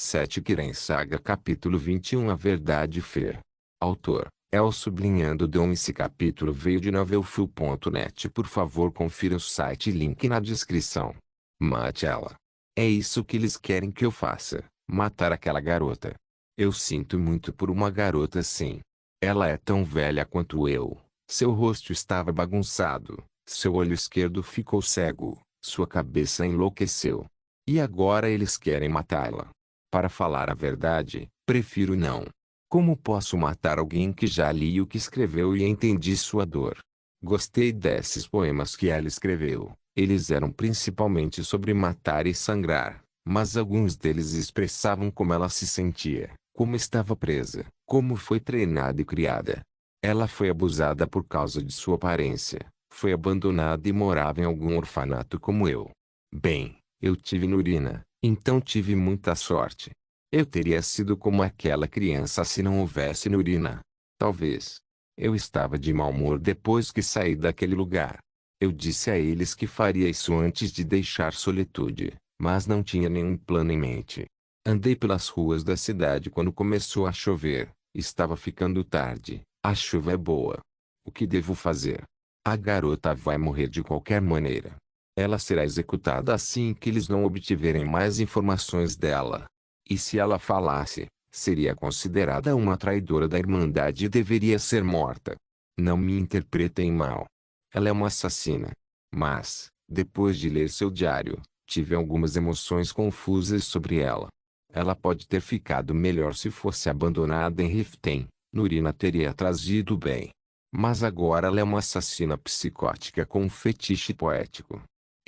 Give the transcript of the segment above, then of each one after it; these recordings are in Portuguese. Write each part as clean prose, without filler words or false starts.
7 Kiren Saga Capítulo 21 A Verdade Fer. Autor: El Sublinhando Dom. Esse capítulo veio de novelfull.net. Por favor, confira o site e link na descrição. Mate ela. É isso que eles querem que eu faça: matar aquela garota. Eu sinto muito por uma garota assim. Ela é tão velha quanto eu. Seu rosto estava bagunçado, seu olho esquerdo ficou cego, sua cabeça enlouqueceu. E agora eles querem matá-la. Para falar a verdade, prefiro não. Como posso matar alguém que já li o que escreveu e entendi sua dor? Gostei desses poemas que ela escreveu. Eles eram principalmente sobre matar e sangrar, mas alguns deles expressavam como ela se sentia, como estava presa, como foi treinada e criada. Ela foi abusada por causa de sua aparência, foi abandonada e morava em algum orfanato como eu. Bem, eu tive Nurina, então tive muita sorte. Eu teria sido como aquela criança se não houvesse Nurina. Talvez. Eu estava de mau humor depois que saí daquele lugar. Eu disse a eles que faria isso antes de deixar Solitude, mas não tinha nenhum plano em mente. Andei pelas ruas da cidade quando começou a chover. Estava ficando tarde. A chuva é boa. O que devo fazer? A garota vai morrer de qualquer maneira. Ela será executada assim que eles não obtiverem mais informações dela. E se ela falasse, seria considerada uma traidora da Irmandade e deveria ser morta. Não me interpretem mal. Ela é uma assassina. Mas, depois de ler seu diário, tive algumas emoções confusas sobre ela. Ela pode ter ficado melhor se fosse abandonada em Riften. Nurina teria trazido bem. Mas agora ela é uma assassina psicótica com um fetiche poético.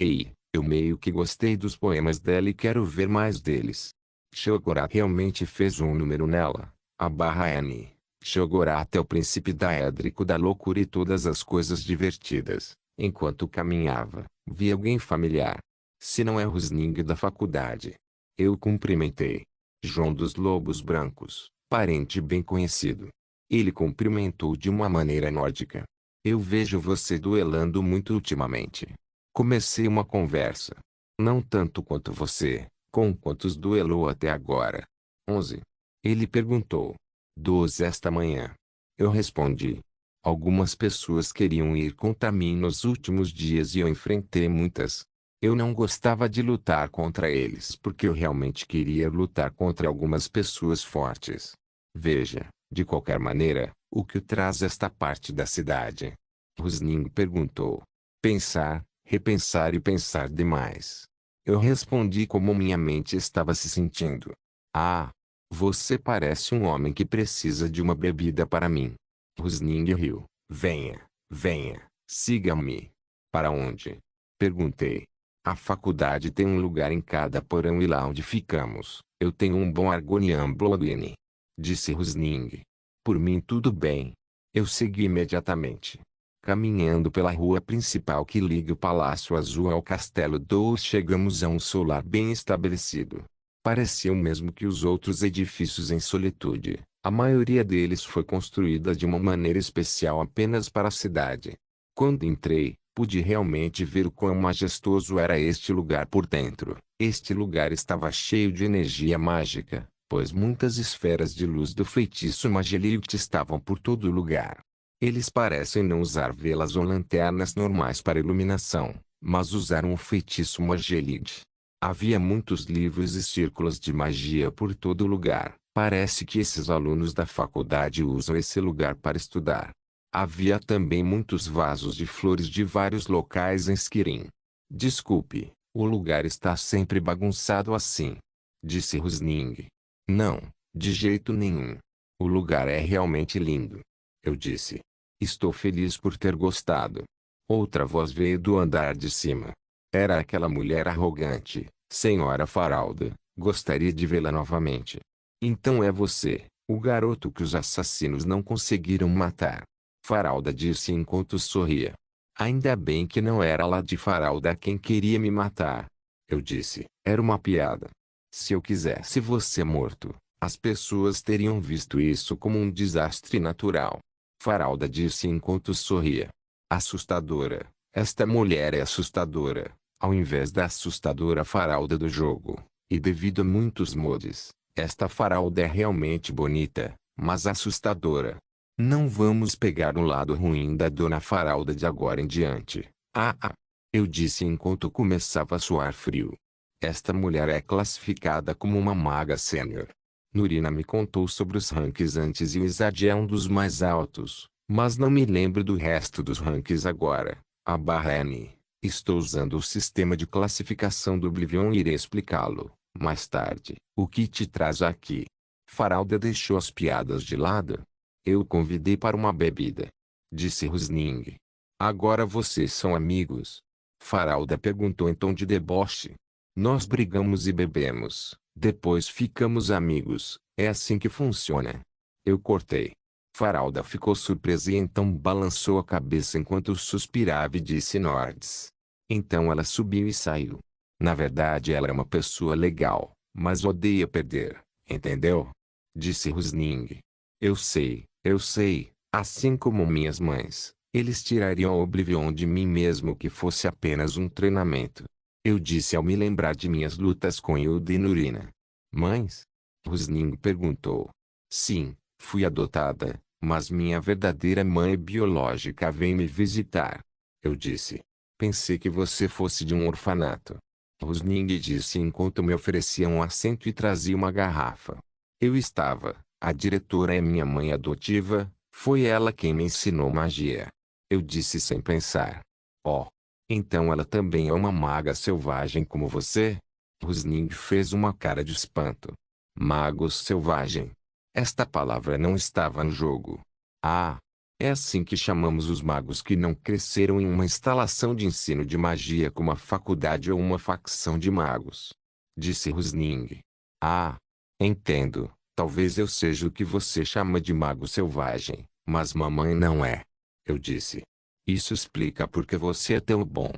Ei, eu meio que gostei dos poemas dela e quero ver mais deles. Shogorat realmente fez um número nela, a barra N. Shogorat é o príncipe daédrico da loucura e todas as coisas divertidas. Enquanto caminhava, vi alguém familiar. Se não é Rusning da faculdade. Eu cumprimentei. João dos Lobos Brancos, parente bem conhecido. Ele cumprimentou de uma maneira nórdica. Eu vejo você duelando muito ultimamente. Comecei uma conversa. Não tanto quanto você. Com quantos duelou até agora? 11. Ele perguntou. 12 esta manhã. Eu respondi. Algumas pessoas queriam ir contra mim nos últimos dias e eu enfrentei muitas. Eu não gostava de lutar contra eles porque eu realmente queria lutar contra algumas pessoas fortes. Veja, de qualquer maneira, o que o traz esta parte da cidade? Rusning perguntou. Pensar, repensar e pensar demais. Eu respondi como minha mente estava se sentindo. Ah, você parece um homem que precisa de uma bebida para mim. Rusning riu. Venha, venha, siga-me. Para onde? Perguntei. A faculdade tem um lugar em cada porão e lá onde ficamos, eu tenho um bom Argonian Bloodwine. Disse Rusning. Por mim tudo bem. Eu segui imediatamente. Caminhando pela rua principal que liga o Palácio Azul ao Castelo Dous, chegamos a um solar bem estabelecido. Parecia o mesmo que os outros edifícios em Solitude. A maioria deles foi construída de uma maneira especial apenas para a cidade. Quando entrei, pude realmente ver o quão majestoso era este lugar por dentro. Este lugar estava cheio de energia mágica, pois muitas esferas de luz do feitiço Mageliot estavam por todo lugar. Eles parecem não usar velas ou lanternas normais para iluminação, mas usaram o feitiço Mageliot. Havia muitos livros e círculos de magia por todo lugar. Parece que esses alunos da faculdade usam esse lugar para estudar. Havia também muitos vasos de flores de vários locais em Skirin. Desculpe, o lugar está sempre bagunçado assim. Disse Rusning. Não, de jeito nenhum. O lugar é realmente lindo. Eu disse. Estou feliz por ter gostado. Outra voz veio do andar de cima. Era aquela mulher arrogante, Senhora Faralda. Gostaria de vê-la novamente. Então é você, o garoto que os assassinos não conseguiram matar. Faralda disse enquanto sorria. Ainda bem que não era Lady Faralda quem queria me matar. Eu disse. Era uma piada. Se eu quisesse você morto, as pessoas teriam visto isso como um desastre natural. Faralda disse enquanto sorria. Assustadora. Esta mulher é assustadora, ao invés da assustadora Faralda do jogo. E devido a muitos mods, Esta faralda é realmente bonita, mas assustadora. Não vamos pegar o lado ruim da dona faralda de agora em diante. Ah, ah. Eu disse enquanto começava a suar frio. Esta mulher é classificada como uma maga sênior. Nurina me contou sobre os rankings antes e o Izad é um dos mais altos, mas não me lembro do resto dos rankings agora. A barra N. Estou usando o sistema de classificação do Oblivion e irei explicá-lo mais tarde. O que te traz aqui? Faralda deixou as piadas de lado. Eu o convidei para uma bebida. Disse Rusning. Agora vocês são amigos? Faralda perguntou em tom de deboche. Nós brigamos e bebemos. Depois ficamos amigos. É assim que funciona. Eu cortei. Faralda ficou surpresa e então balançou a cabeça enquanto suspirava e disse Nords. Então ela subiu e saiu. Na verdade ela é uma pessoa legal, mas odeia perder, entendeu? Disse Rusning. Eu sei, assim como minhas mães, eles tirariam a Oblivion de mim mesmo que fosse apenas um treinamento. Eu disse ao me lembrar de minhas lutas com Hilda e Nurina. Mães? Rusning perguntou. Sim, fui adotada, mas minha verdadeira mãe biológica vem me visitar. Eu disse. Pensei que você fosse de um orfanato. Rusning disse enquanto me oferecia um assento e trazia uma garrafa. Eu estava. A diretora é minha mãe adotiva, foi ela quem me ensinou magia. Eu disse sem pensar. Oh. Então ela também é uma maga selvagem como você? Rusning fez uma cara de espanto. Magos selvagem. Esta palavra não estava no jogo. Ah. É assim que chamamos os magos que não cresceram em uma instalação de ensino de magia como a faculdade ou uma facção de magos. Disse Rusning. Ah. Entendo. Talvez eu seja o que você chama de mago selvagem, mas mamãe não é. Eu disse. Isso explica porque você é tão bom.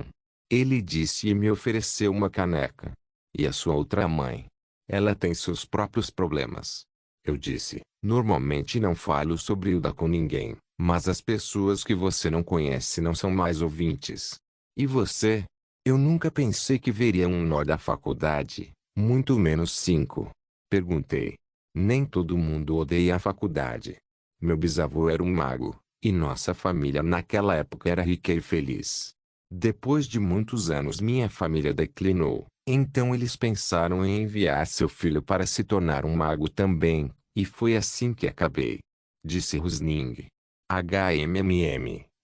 Ele disse e me ofereceu uma caneca. E a sua outra mãe? Ela tem seus próprios problemas. Eu disse. Normalmente não falo sobre Hilda com ninguém, mas as pessoas que você não conhece não são mais ouvintes. E você? Eu nunca pensei que veria um nó da faculdade, muito menos 5. Perguntei. Nem todo mundo odeia a faculdade. Meu bisavô era um mago, e nossa família naquela época era rica e feliz. Depois de muitos anos minha família declinou, então eles pensaram em enviar seu filho para se tornar um mago também, e foi assim que acabei. Disse Rusning.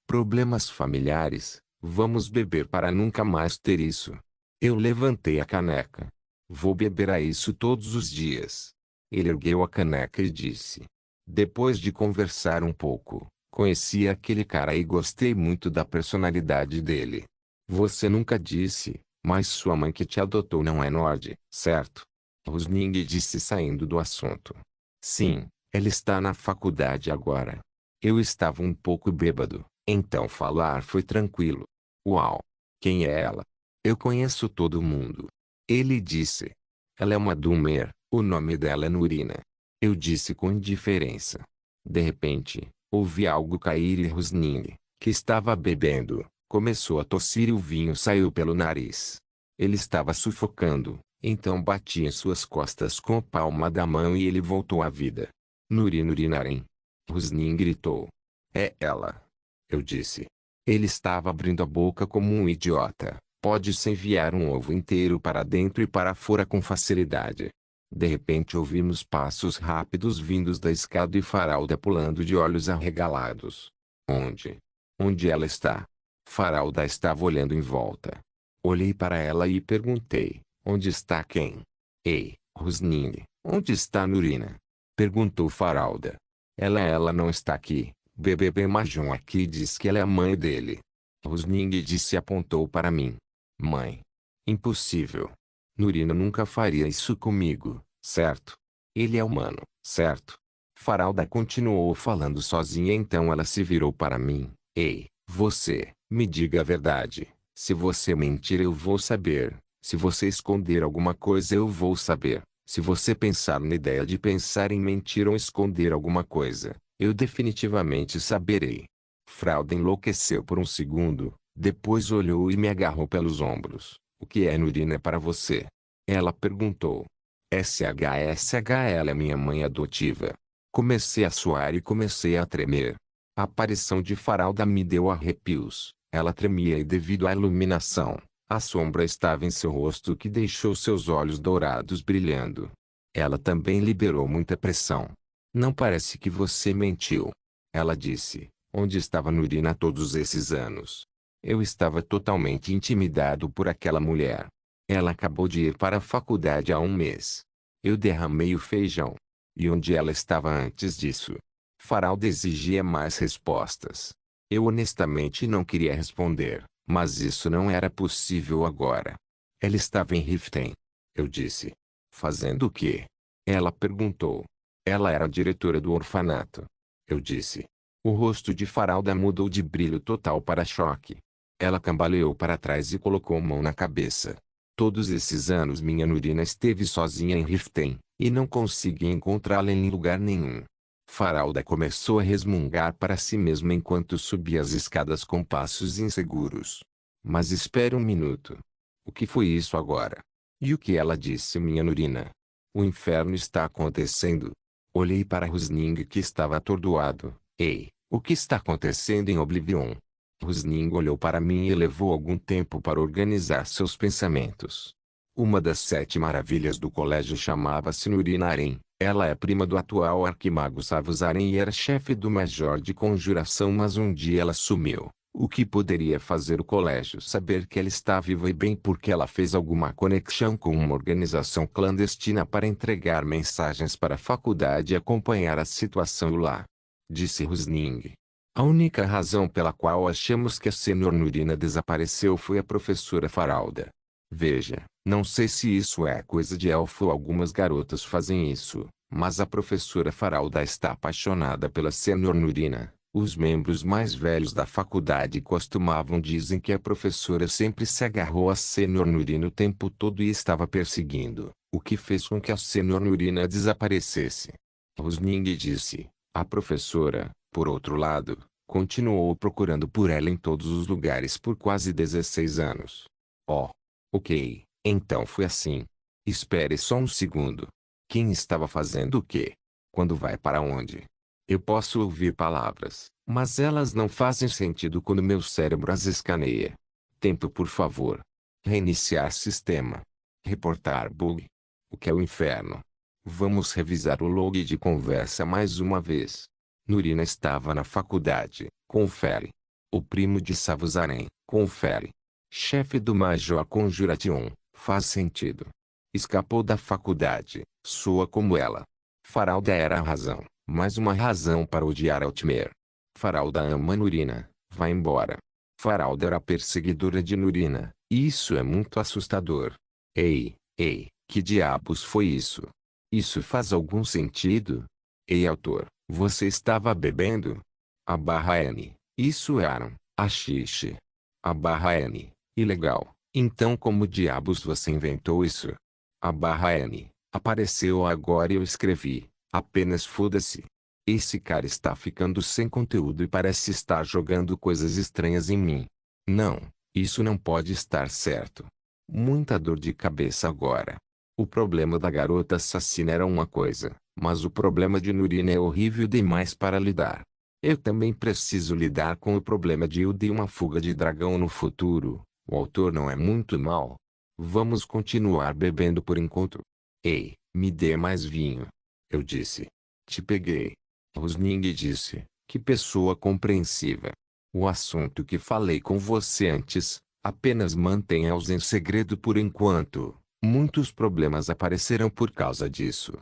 Problemas familiares, vamos beber para nunca mais ter isso. Eu levantei a caneca. Vou beber a isso todos os dias. Ele ergueu a caneca e disse. Depois de conversar um pouco, conheci aquele cara e gostei muito da personalidade dele. Você nunca disse, mas sua mãe que te adotou não é Nord, certo? Rusning disse saindo do assunto. Sim, ela está na faculdade agora. Eu estava um pouco bêbado, então falar foi tranquilo. Uau! Quem é ela? Eu conheço todo mundo. Ele disse. Ela é uma Doomer, o nome dela é Nurina. Eu disse com indiferença. De repente, ouvi algo cair e Rusning, que estava bebendo, começou a tossir e o vinho saiu pelo nariz. Ele estava sufocando, então bati em suas costas com a palma da mão e ele voltou à vida. Nurinarem. Rusning gritou. É ela. Eu disse. Ele estava abrindo a boca como um idiota. Pode-se enviar um ovo inteiro para dentro e para fora com facilidade. De repente ouvimos passos rápidos vindos da escada e Faralda pulando de olhos arregalados. Onde? Onde ela está? Faralda estava olhando em volta. Olhei para ela e perguntei, onde está quem? Ei, Rusning, onde está Nurina? Perguntou Faralda. Ela não está aqui. BBB Mahjong aqui diz que ela é a mãe dele. Rusning disse e apontou para mim. Mãe. Impossível. Nurina nunca faria isso comigo, certo? Ele é humano, certo? Faralda continuou falando sozinha então ela se virou para mim. Ei, você, me diga a verdade. Se você mentir eu vou saber. Se você esconder alguma coisa eu vou saber. Se você pensar na ideia de pensar em mentir ou esconder alguma coisa, eu definitivamente saberei. Frauda enlouqueceu por um segundo, depois olhou e me agarrou pelos ombros. O que é Nurina para você? Ela perguntou. Ela é minha mãe adotiva. Comecei a suar e comecei a tremer. A aparição de Faralda me deu arrepios. Ela tremia e devido à iluminação, a sombra estava em seu rosto que deixou seus olhos dourados brilhando. Ela também liberou muita pressão. Não parece que você mentiu. Ela disse, onde estava Nurina todos esses anos? Eu estava totalmente intimidado por aquela mulher. Ela acabou de ir para a faculdade há um mês. Eu derramei o feijão. E onde ela estava antes disso? Faralda exigia mais respostas. Eu honestamente não queria responder, mas isso não era possível agora. Ela estava em Riften. Eu disse. Fazendo o quê? Ela perguntou. Ela era a diretora do orfanato. Eu disse. O rosto de Faralda mudou de brilho total para choque. Ela cambaleou para trás e colocou a mão na cabeça. Todos esses anos minha Nurina esteve sozinha em Riften, e não consegui encontrá-la em lugar nenhum. Faralda começou a resmungar para si mesma enquanto subia as escadas com passos inseguros. Mas espere um minuto. O que foi isso agora? E o que ela disse, minha Nurina? O inferno está acontecendo. Olhei para Rusning que estava atordoado. Ei, o que está acontecendo em Oblivion? Rusning olhou para mim e levou algum tempo para organizar seus pensamentos. Uma das 7 maravilhas do colégio chamava-se Nurina Aren. Ela é prima do atual arquimago Savus Aren e era chefe do Major de Conjuração, mas um dia ela sumiu. O que poderia fazer o colégio saber que ela está viva e bem porque ela fez alguma conexão com uma organização clandestina para entregar mensagens para a faculdade e acompanhar a situação lá. Disse Rusning. A única razão pela qual achamos que a Sr. Nurina desapareceu foi a professora Faralda. Veja, não sei se isso é coisa de elfo ou algumas garotas fazem isso, mas a professora Faralda está apaixonada pela Sr. Nurina. Os membros mais velhos da faculdade costumavam dizer que a professora sempre se agarrou a Sr. Nurina o tempo todo e estava perseguindo, o que fez com que a Sr. Nurina desaparecesse. Rusning disse. A professora, por outro lado, continuou procurando por ela em todos os lugares por quase 16 anos. Oh. Ok, então foi assim. Espere só um segundo. Quem estava fazendo o quê? Quando vai para onde? Eu posso ouvir palavras, mas elas não fazem sentido quando meu cérebro as escaneia. Tempo, por favor. Reiniciar sistema. Reportar bug. O que é o inferno? Vamos revisar o log de conversa mais uma vez. Nurina estava na faculdade, confere. O primo de Savus Aren, confere. Chefe do Major Conjuration, faz sentido. Escapou da faculdade, soa como ela. Faralda era a razão, mais uma razão para odiar Altmer. Faralda ama Nurina, vai embora. Faralda era a perseguidora de Nurina, e isso é muito assustador. Ei, que diabos foi isso? Isso faz algum sentido? Ei, autor, você estava bebendo? A barra N, isso eram, haxixe. A barra N, ilegal. Então como diabos você inventou isso? A barra N, apareceu agora e eu escrevi, apenas foda-se. Esse cara está ficando sem conteúdo e parece estar jogando coisas estranhas em mim. Não, isso não pode estar certo. Muita dor de cabeça agora. O problema da garota assassina era uma coisa, mas o problema de Nurina é horrível demais para lidar. Eu também preciso lidar com o problema de Hilda e uma fuga de dragão no futuro. O autor não é muito mal. Vamos continuar bebendo por enquanto. Ei, me dê mais vinho. Eu disse. Te peguei. Rusning disse. Que pessoa compreensiva. O assunto que falei com você antes, apenas mantenha-os em segredo por enquanto. Muitos problemas apareceram por causa disso.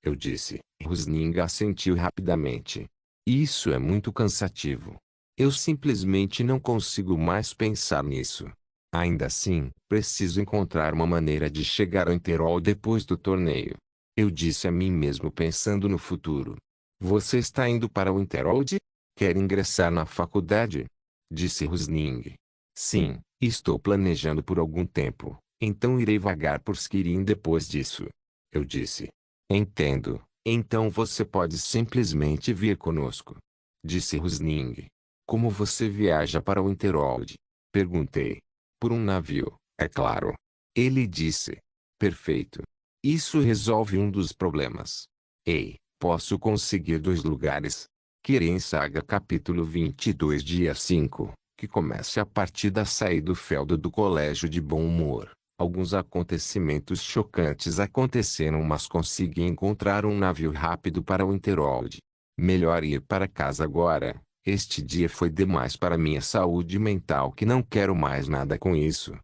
Eu disse. Rusning assentiu rapidamente. Isso é muito cansativo. Eu simplesmente não consigo mais pensar nisso. Ainda assim, preciso encontrar uma maneira de chegar ao Interol depois do torneio. Eu disse a mim mesmo pensando no futuro. Você está indo para o Interhold? Quer ingressar na faculdade? Disse Rusning. Sim, estou planejando por algum tempo, então irei vagar por Skirin depois disso. Eu disse. Entendo. Então você pode simplesmente vir conosco. Disse Rusning. Como você viaja para o Interhold? Perguntei. Por um navio, é claro. Ele disse. Perfeito. Isso resolve um dos problemas. Ei, posso conseguir 2 lugares? Kirin Saga capítulo 22 dia 5, que começa a partir da saída do feudo do colégio de bom humor. Alguns acontecimentos chocantes aconteceram, mas consegui encontrar um navio rápido para o Interworld. Melhor ir para casa agora. Este dia foi demais para minha saúde mental, que não quero mais nada com isso.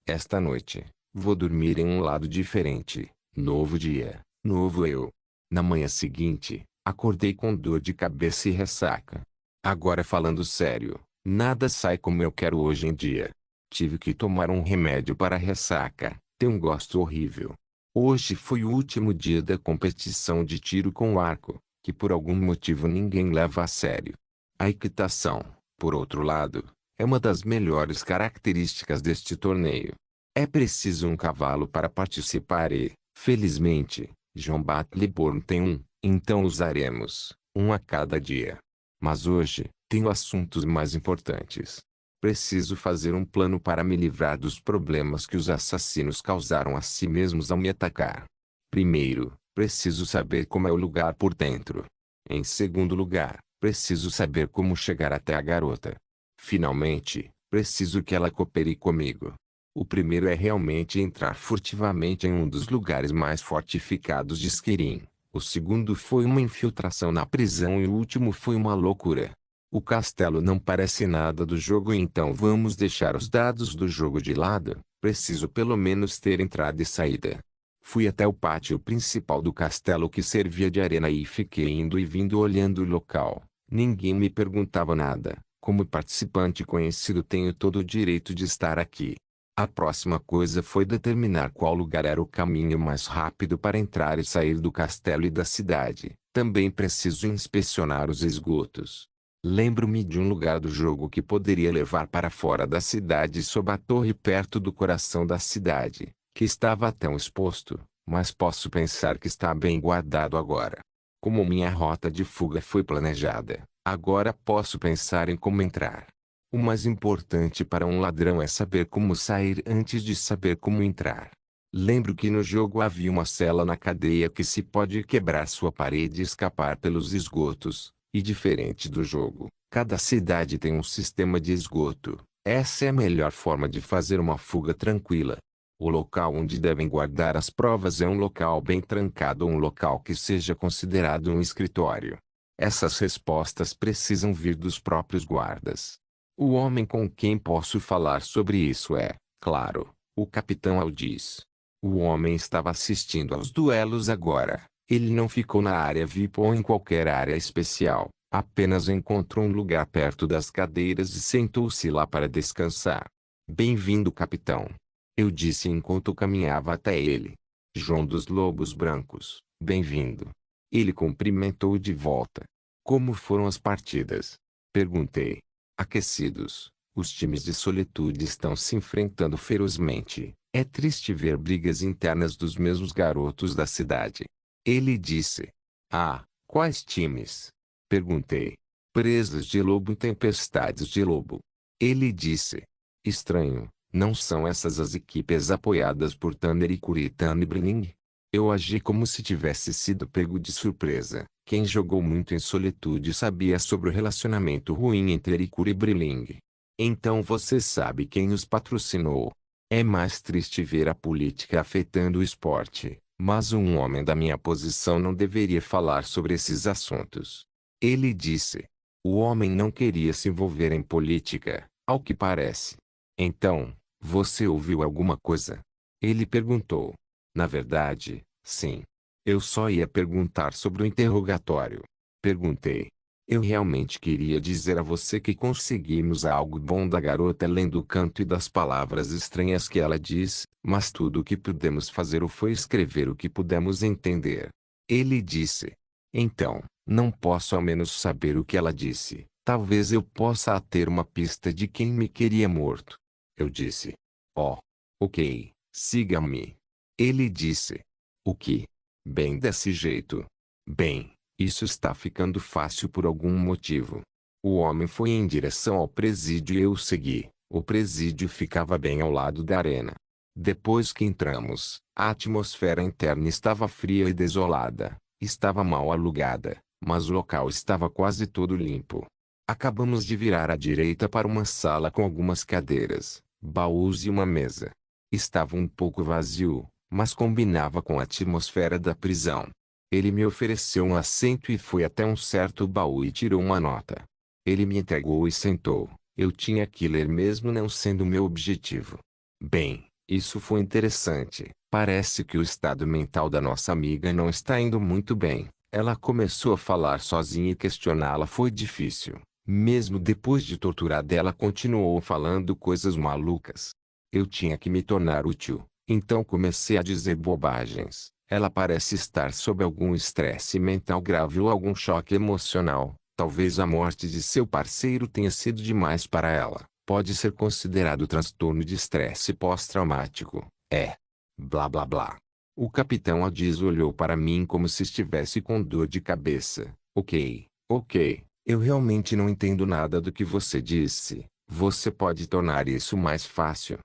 Esta noite, vou dormir em um lado diferente. Novo dia, novo eu. Na manhã seguinte, acordei com dor de cabeça e ressaca. Agora falando sério, nada sai como eu quero hoje em dia. Tive que tomar um remédio para a ressaca, tem um gosto horrível. Hoje foi o último dia da competição de tiro com arco, que por algum motivo ninguém leva a sério. A equitação, por outro lado, é uma das melhores características deste torneio. É preciso um cavalo para participar e, felizmente, John Battleborn tem um, então usaremos um a cada dia. Mas hoje, tenho assuntos mais importantes. Preciso fazer um plano para me livrar dos problemas que os assassinos causaram a si mesmos ao me atacar. Primeiro, preciso saber como é o lugar por dentro. Em segundo lugar, preciso saber como chegar até a garota. Finalmente, preciso que ela coopere comigo. O primeiro é realmente entrar furtivamente em um dos lugares mais fortificados de Skirin. O segundo foi uma infiltração na prisão e o último foi uma loucura. O castelo não parece nada do jogo, então vamos deixar os dados do jogo de lado. Preciso pelo menos ter entrada e saída. Fui até o pátio principal do castelo, que servia de arena, e fiquei indo e vindo olhando o local. Ninguém me perguntava nada. Como participante conhecido, tenho todo o direito de estar aqui. A próxima coisa foi determinar qual lugar era o caminho mais rápido para entrar e sair do castelo e da cidade. Também preciso inspecionar os esgotos. Lembro-me de um lugar do jogo que poderia levar para fora da cidade, sob a torre perto do coração da cidade, que estava tão exposto, mas posso pensar que está bem guardado agora. Como minha rota de fuga foi planejada, agora posso pensar em como entrar. O mais importante para um ladrão é saber como sair antes de saber como entrar. Lembro que no jogo havia uma cela na cadeia que se pode quebrar sua parede e escapar pelos esgotos, e diferente do jogo, cada cidade tem um sistema de esgoto. Essa é a melhor forma de fazer uma fuga tranquila. O local onde devem guardar as provas é um local bem trancado ou um local que seja considerado um escritório. Essas respostas precisam vir dos próprios guardas. O homem com quem posso falar sobre isso é, claro, o Capitão Aldis. O homem estava assistindo aos duelos agora. Ele não ficou na área VIP ou em qualquer área especial, apenas encontrou um lugar perto das cadeiras e sentou-se lá para descansar. Bem-vindo, capitão. Eu disse enquanto caminhava até ele. João dos Lobos Brancos, bem-vindo. Ele cumprimentou de volta. Como foram as partidas? Perguntei. Aquecidos. Os times de Solitude estão se enfrentando ferozmente. É triste ver brigas internas dos mesmos garotos da cidade. Ele disse. Ah, quais times? Perguntei. Presas de lobo e tempestades de lobo. Ele disse. Estranho, não são essas as equipes apoiadas por Tanner e Kuritano e Brilling? Eu agi como se tivesse sido pego de surpresa. Quem jogou muito em Solitude sabia sobre o relacionamento ruim entre Erikuri e Brilling. Então você sabe quem os patrocinou. É mais triste ver a política afetando o esporte, mas um homem da minha posição não deveria falar sobre esses assuntos. Ele disse. O homem não queria se envolver em política, ao que parece. Então, você ouviu alguma coisa? Ele perguntou. Na verdade, sim. Eu só ia perguntar sobre o interrogatório. Perguntei. Eu realmente queria dizer a você que conseguimos algo bom da garota, além do canto e das palavras estranhas que ela diz, mas tudo o que pudemos fazer foi escrever o que pudemos entender. Ele disse. Então, não posso ao menos saber o que ela disse. Talvez eu possa ter uma pista de quem me queria morto. Eu disse. Oh. Ok, siga-me. Ele disse. O que? Bem, desse jeito. Bem, isso está ficando fácil por algum motivo. O homem foi em direção ao presídio e eu o segui. O presídio ficava bem ao lado da arena. Depois que entramos, a atmosfera interna estava fria e desolada. Estava mal alugada, mas o local estava quase todo limpo. Acabamos de virar à direita para uma sala com algumas cadeiras, baús e uma mesa. Estava um pouco vazio, mas combinava com a atmosfera da prisão. Ele me ofereceu um assento e foi até um certo baú e tirou uma nota. Ele me entregou e sentou. Eu tinha que ler mesmo não sendo meu objetivo. Bem, isso foi interessante. Parece que o estado mental da nossa amiga não está indo muito bem. Ela começou a falar sozinha e questioná-la foi difícil. Mesmo depois de torturada, ela continuou falando coisas malucas. Eu tinha que me tornar útil, então comecei a dizer bobagens. Ela parece estar sob algum estresse mental grave ou algum choque emocional. Talvez a morte de seu parceiro tenha sido demais para ela. Pode ser considerado transtorno de estresse pós-traumático. É. Blá blá blá. O capitão Adiz olhou para mim como se estivesse com dor de cabeça. Ok, ok. Eu realmente não entendo nada do que você disse. Você pode tornar isso mais fácil?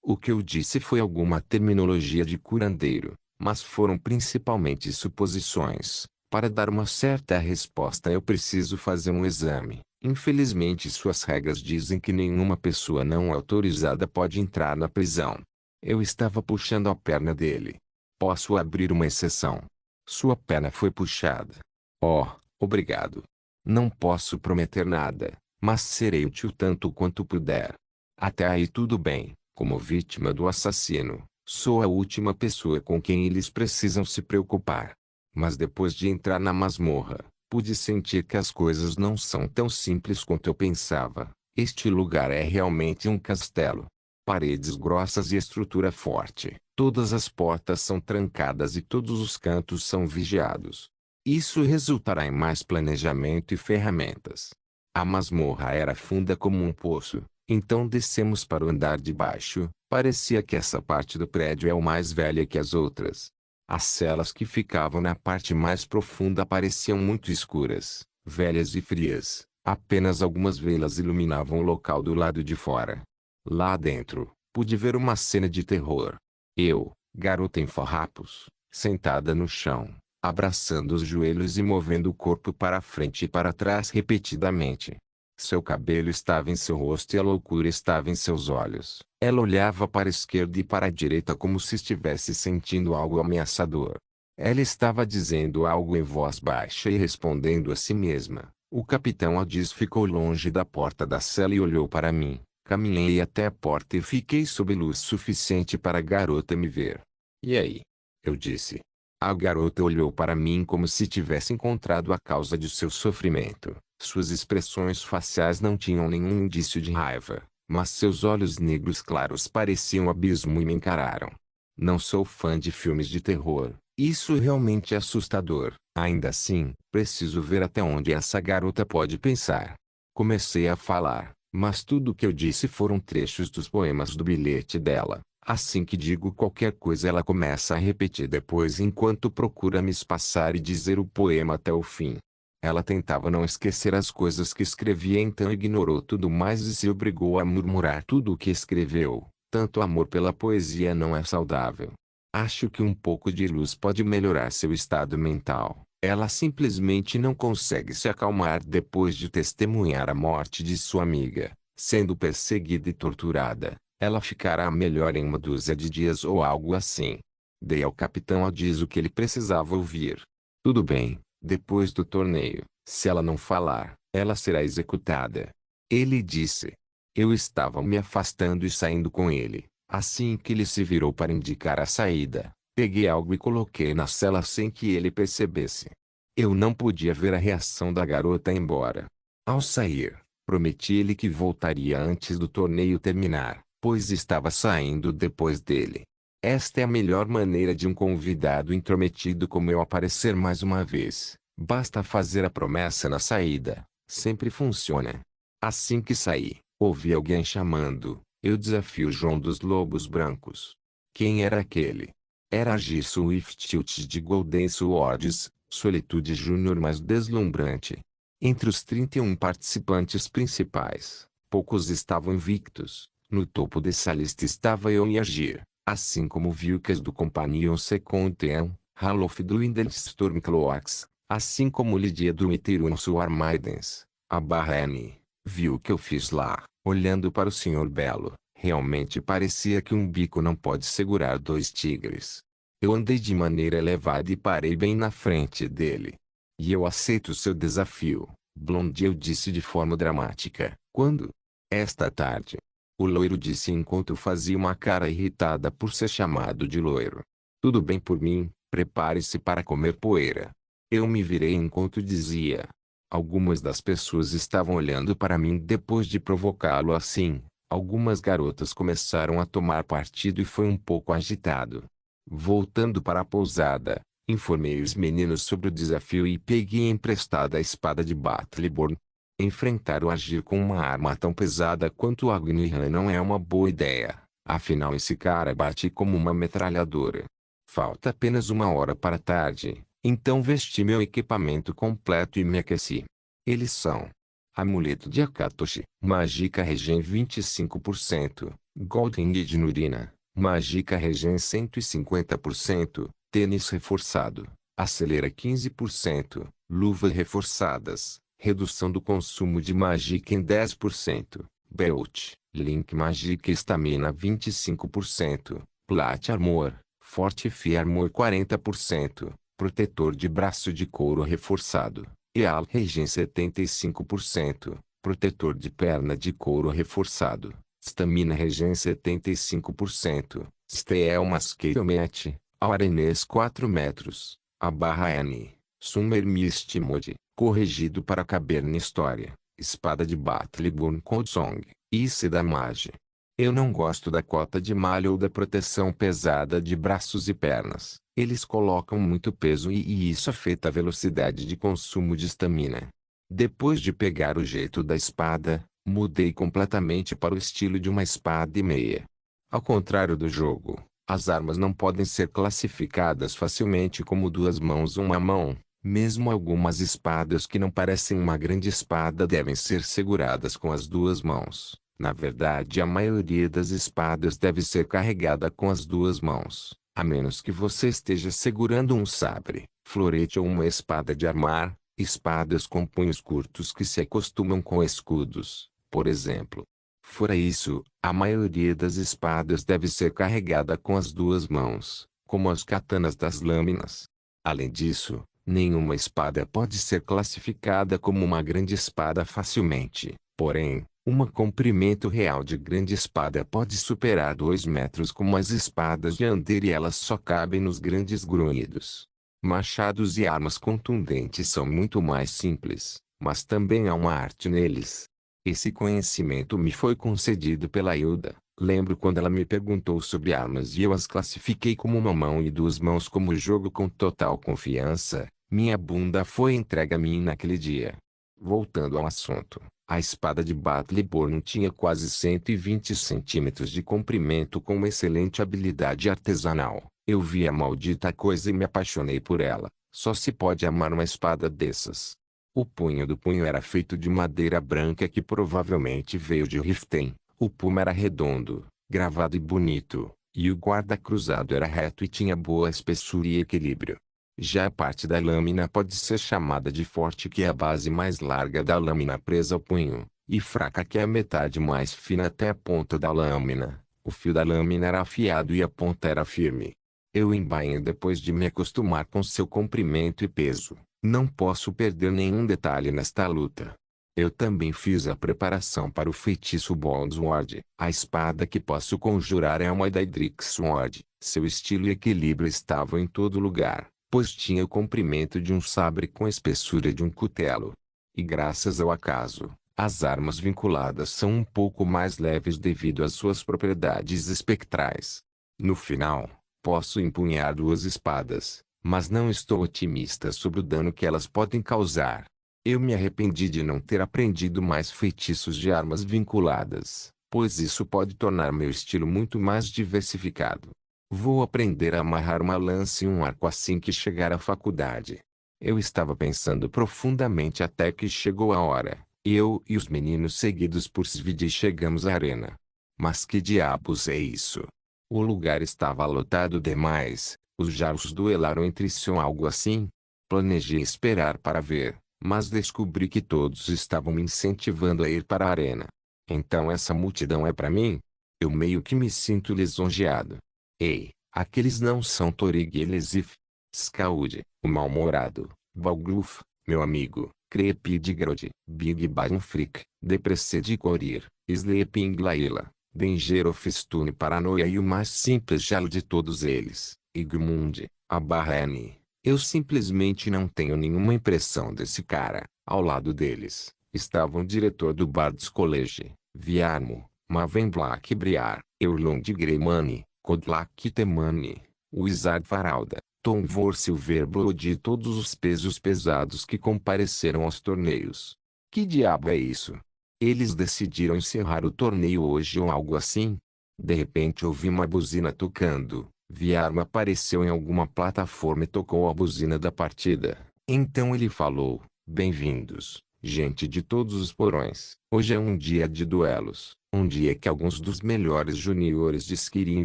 O que eu disse foi alguma terminologia de curandeiro, mas foram principalmente suposições. Para dar uma certa resposta eu preciso fazer um exame. Infelizmente suas regras dizem que nenhuma pessoa não autorizada pode entrar na prisão. Eu estava puxando a perna dele. Posso abrir uma exceção. Sua perna foi puxada. Oh, obrigado. Não posso prometer nada, mas serei útil tanto quanto puder. Até aí tudo bem. Como vítima do assassino, sou a última pessoa com quem eles precisam se preocupar. Mas depois de entrar na masmorra, pude sentir que as coisas não são tão simples quanto eu pensava. Este lugar é realmente um castelo. Paredes grossas e estrutura forte. Todas as portas são trancadas e todos os cantos são vigiados. Isso resultará em mais planejamento e ferramentas. A masmorra era funda como um poço, então descemos para o andar de baixo. Parecia que essa parte do prédio é o mais velha que as outras. As celas que ficavam na parte mais profunda pareciam muito escuras, velhas e frias. Apenas algumas velas iluminavam o local do lado de fora. Lá dentro, pude ver uma cena de terror. Eu, garota em farrapos, sentada no chão, abraçando os joelhos e movendo o corpo para frente e para trás repetidamente. Seu cabelo estava em seu rosto e a loucura estava em seus olhos. Ela olhava para a esquerda e para a direita como se estivesse sentindo algo ameaçador. Ela estava dizendo algo em voz baixa e respondendo a si mesma. O capitão Adiz ficou longe da porta da cela e olhou para mim. Caminhei até a porta e fiquei sob luz suficiente para a garota me ver. E aí? Eu disse. A garota olhou para mim como se tivesse encontrado a causa de seu sofrimento. Suas expressões faciais não tinham nenhum indício de raiva, mas seus olhos negros claros pareciam um abismo e me encararam. Não sou fã de filmes de terror. Isso realmente é assustador. Ainda assim, preciso ver até onde essa garota pode pensar. Comecei a falar, mas tudo o que eu disse foram trechos dos poemas do bilhete dela. Assim que digo qualquer coisa ela começa a repetir depois enquanto procura me espaçar e dizer o poema até o fim. Ela tentava não esquecer as coisas que escrevia, então ignorou tudo mais e se obrigou a murmurar tudo o que escreveu. Tanto amor pela poesia não é saudável. Acho que um pouco de luz pode melhorar seu estado mental. Ela simplesmente não consegue se acalmar depois de testemunhar a morte de sua amiga, sendo perseguida e torturada. Ela ficará melhor em uma dúzia de dias ou algo assim. Dei ao capitão Adiz o que ele precisava ouvir. Tudo bem, depois do torneio, se ela não falar, ela será executada. Ele disse. Eu estava me afastando e saindo com ele. Assim que ele se virou para indicar a saída, peguei algo e coloquei na cela sem que ele percebesse. Eu não podia ver a reação da garota embora. Ao sair, prometi-lhe que voltaria antes do torneio terminar, pois estava saindo depois dele. Esta é a melhor maneira de um convidado intrometido como eu aparecer mais uma vez. Basta fazer a promessa na saída. Sempre funciona. Assim que saí, ouvi alguém chamando. Eu desafio João dos Lobos Brancos. Quem era aquele? Era G. Swift de Golden Swords, Solitude Júnior mais deslumbrante. Entre os 31 participantes principais, poucos estavam invictos. No topo dessa lista estava eu e Agir, assim como Vilkas do Companion Secontean, Halof do Stormcloaks, assim como Lidia do Ethereum Suar Maidens, a barra N. Viu o que eu fiz lá, olhando para o Senhor Belo. Realmente parecia que um bico não pode segurar dois tigres. Eu andei de maneira elevada e parei bem na frente dele. E eu aceito o seu desafio, Blondie, eu disse de forma dramática. Quando? Esta tarde. O loiro disse enquanto fazia uma cara irritada por ser chamado de loiro. Tudo bem por mim, prepare-se para comer poeira. Eu me virei enquanto dizia. Algumas das pessoas estavam olhando para mim depois de provocá-lo assim. Algumas garotas começaram a tomar partido e foi um pouco agitado. Voltando para a pousada, informei os meninos sobre o desafio e peguei emprestada a espada de Battleborn. Enfrentar o Agir com uma arma tão pesada quanto o Agnihan não é uma boa ideia, afinal esse cara bate como uma metralhadora. Falta apenas 1 hora para a tarde, então vesti meu equipamento completo e me aqueci. Eles são: Amuleto de Akatoshi, Magica Regen 25%, Golden de Nurina, Magica Regen 150%, Tênis reforçado, Acelera 15%, Luvas reforçadas, Redução do consumo de Magica em 10%, Belt, Link Magica Estamina 25%, Plate Armor, Fortify Armor 40%, Protetor de braço de couro reforçado, Eal Regen 75%, Protetor de perna de couro reforçado, Stamina Regen 75%, Steel Masquetomet, Awareness 4 metros, a barra N, Summer Mist Mode, corrigido para caber na história, espada de Battleborn Cold Song, Isse da Mage. Eu não gosto da cota de malha ou da proteção pesada de braços e pernas. Eles colocam muito peso e isso afeta a velocidade de consumo de estamina. Depois de pegar o jeito da espada, mudei completamente para o estilo de uma espada e meia. Ao contrário do jogo, as armas não podem ser classificadas facilmente como duas mãos ou uma mão. Mesmo algumas espadas que não parecem uma grande espada devem ser seguradas com as duas mãos. Na verdade, a maioria das espadas deve ser carregada com as duas mãos, a menos que você esteja segurando um sabre, florete ou uma espada de armar, espadas com punhos curtos que se acostumam com escudos, por exemplo. Fora isso, a maioria das espadas deve ser carregada com as duas mãos, como as katanas das lâminas. Além disso, nenhuma espada pode ser classificada como uma grande espada facilmente. Porém, um comprimento real de grande espada pode superar 2 metros como as espadas de Ander e elas só cabem nos grandes grunhidos. Machados e armas contundentes são muito mais simples, mas também há uma arte neles. Esse conhecimento me foi concedido pela Hilda. Lembro quando ela me perguntou sobre armas e eu as classifiquei como uma mão e duas mãos como jogo com total confiança. Minha bunda foi entregue a mim naquele dia. Voltando ao assunto, a espada de Battleborn tinha quase 120 centímetros de comprimento com uma excelente habilidade artesanal. Eu vi a maldita coisa e me apaixonei por ela. Só se pode amar uma espada dessas. O punho do punho era feito de madeira branca que provavelmente veio de Riften. O pumo era redondo, gravado e bonito, e o guarda-cruzado era reto e tinha boa espessura e equilíbrio. Já a parte da lâmina pode ser chamada de forte, que é a base mais larga da lâmina presa ao punho, e fraca, que é a metade mais fina até a ponta da lâmina. O fio da lâmina era afiado e a ponta era firme. Eu embainhei depois de me acostumar com seu comprimento e peso. Não posso perder nenhum detalhe nesta luta. Eu também fiz a preparação para o feitiço Bondsword. A espada que posso conjurar é uma Daedric Sword. Seu estilo e equilíbrio estavam em todo lugar, pois tinha o comprimento de um sabre com a espessura de um cutelo. E graças ao acaso, as armas vinculadas são um pouco mais leves devido às suas propriedades espectrais. No final, posso empunhar duas espadas, mas não estou otimista sobre o dano que elas podem causar. Eu me arrependi de não ter aprendido mais feitiços de armas vinculadas, pois isso pode tornar meu estilo muito mais diversificado. Vou aprender a amarrar uma lança e um arco assim que chegar à faculdade. Eu estava pensando profundamente até que chegou a hora. Eu e os meninos, seguidos por Svid, chegamos à arena. Mas que diabos é isso? O lugar estava lotado demais. Os jarros duelaram entre si ou algo assim? Planejei esperar para ver, mas descobri que todos estavam me incentivando a ir para a arena. Então essa multidão é para mim? Eu meio que me sinto lisonjeado. Ei, aqueles não são Torig e Elesif. Skaud, o mal-humorado, Valgluf, meu amigo, Crepidigrod, Big Bagnfrick, Depressed Corir, Sleeping Laila, Danger of Stune Paranoia e o mais simples jalo de todos eles, Igmund, a barra N. Eu simplesmente não tenho nenhuma impressão desse cara. Ao lado deles, estava o diretor do Bards College, Viarmo, Maven Black Briar, Eurlund Greymane, Kodlak Temane, Wizard Faralda, Tom Vorsilverblood e todos os pesos pesados que compareceram aos torneios. Que diabo é isso? Eles decidiram encerrar o torneio hoje ou algo assim? De repente ouvi uma buzina tocando. Viarmo apareceu em alguma plataforma e tocou a buzina da partida. Então ele falou: bem-vindos, gente de todos os porões. Hoje é um dia de duelos. Um dia que alguns dos melhores juniores de Skirin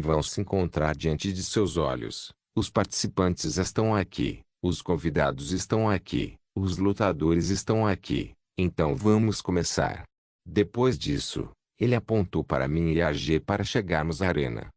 vão se encontrar diante de seus olhos. Os participantes estão aqui. Os convidados estão aqui. Os lutadores estão aqui. Então vamos começar. Depois disso, ele apontou para mim e Argir para chegarmos à arena.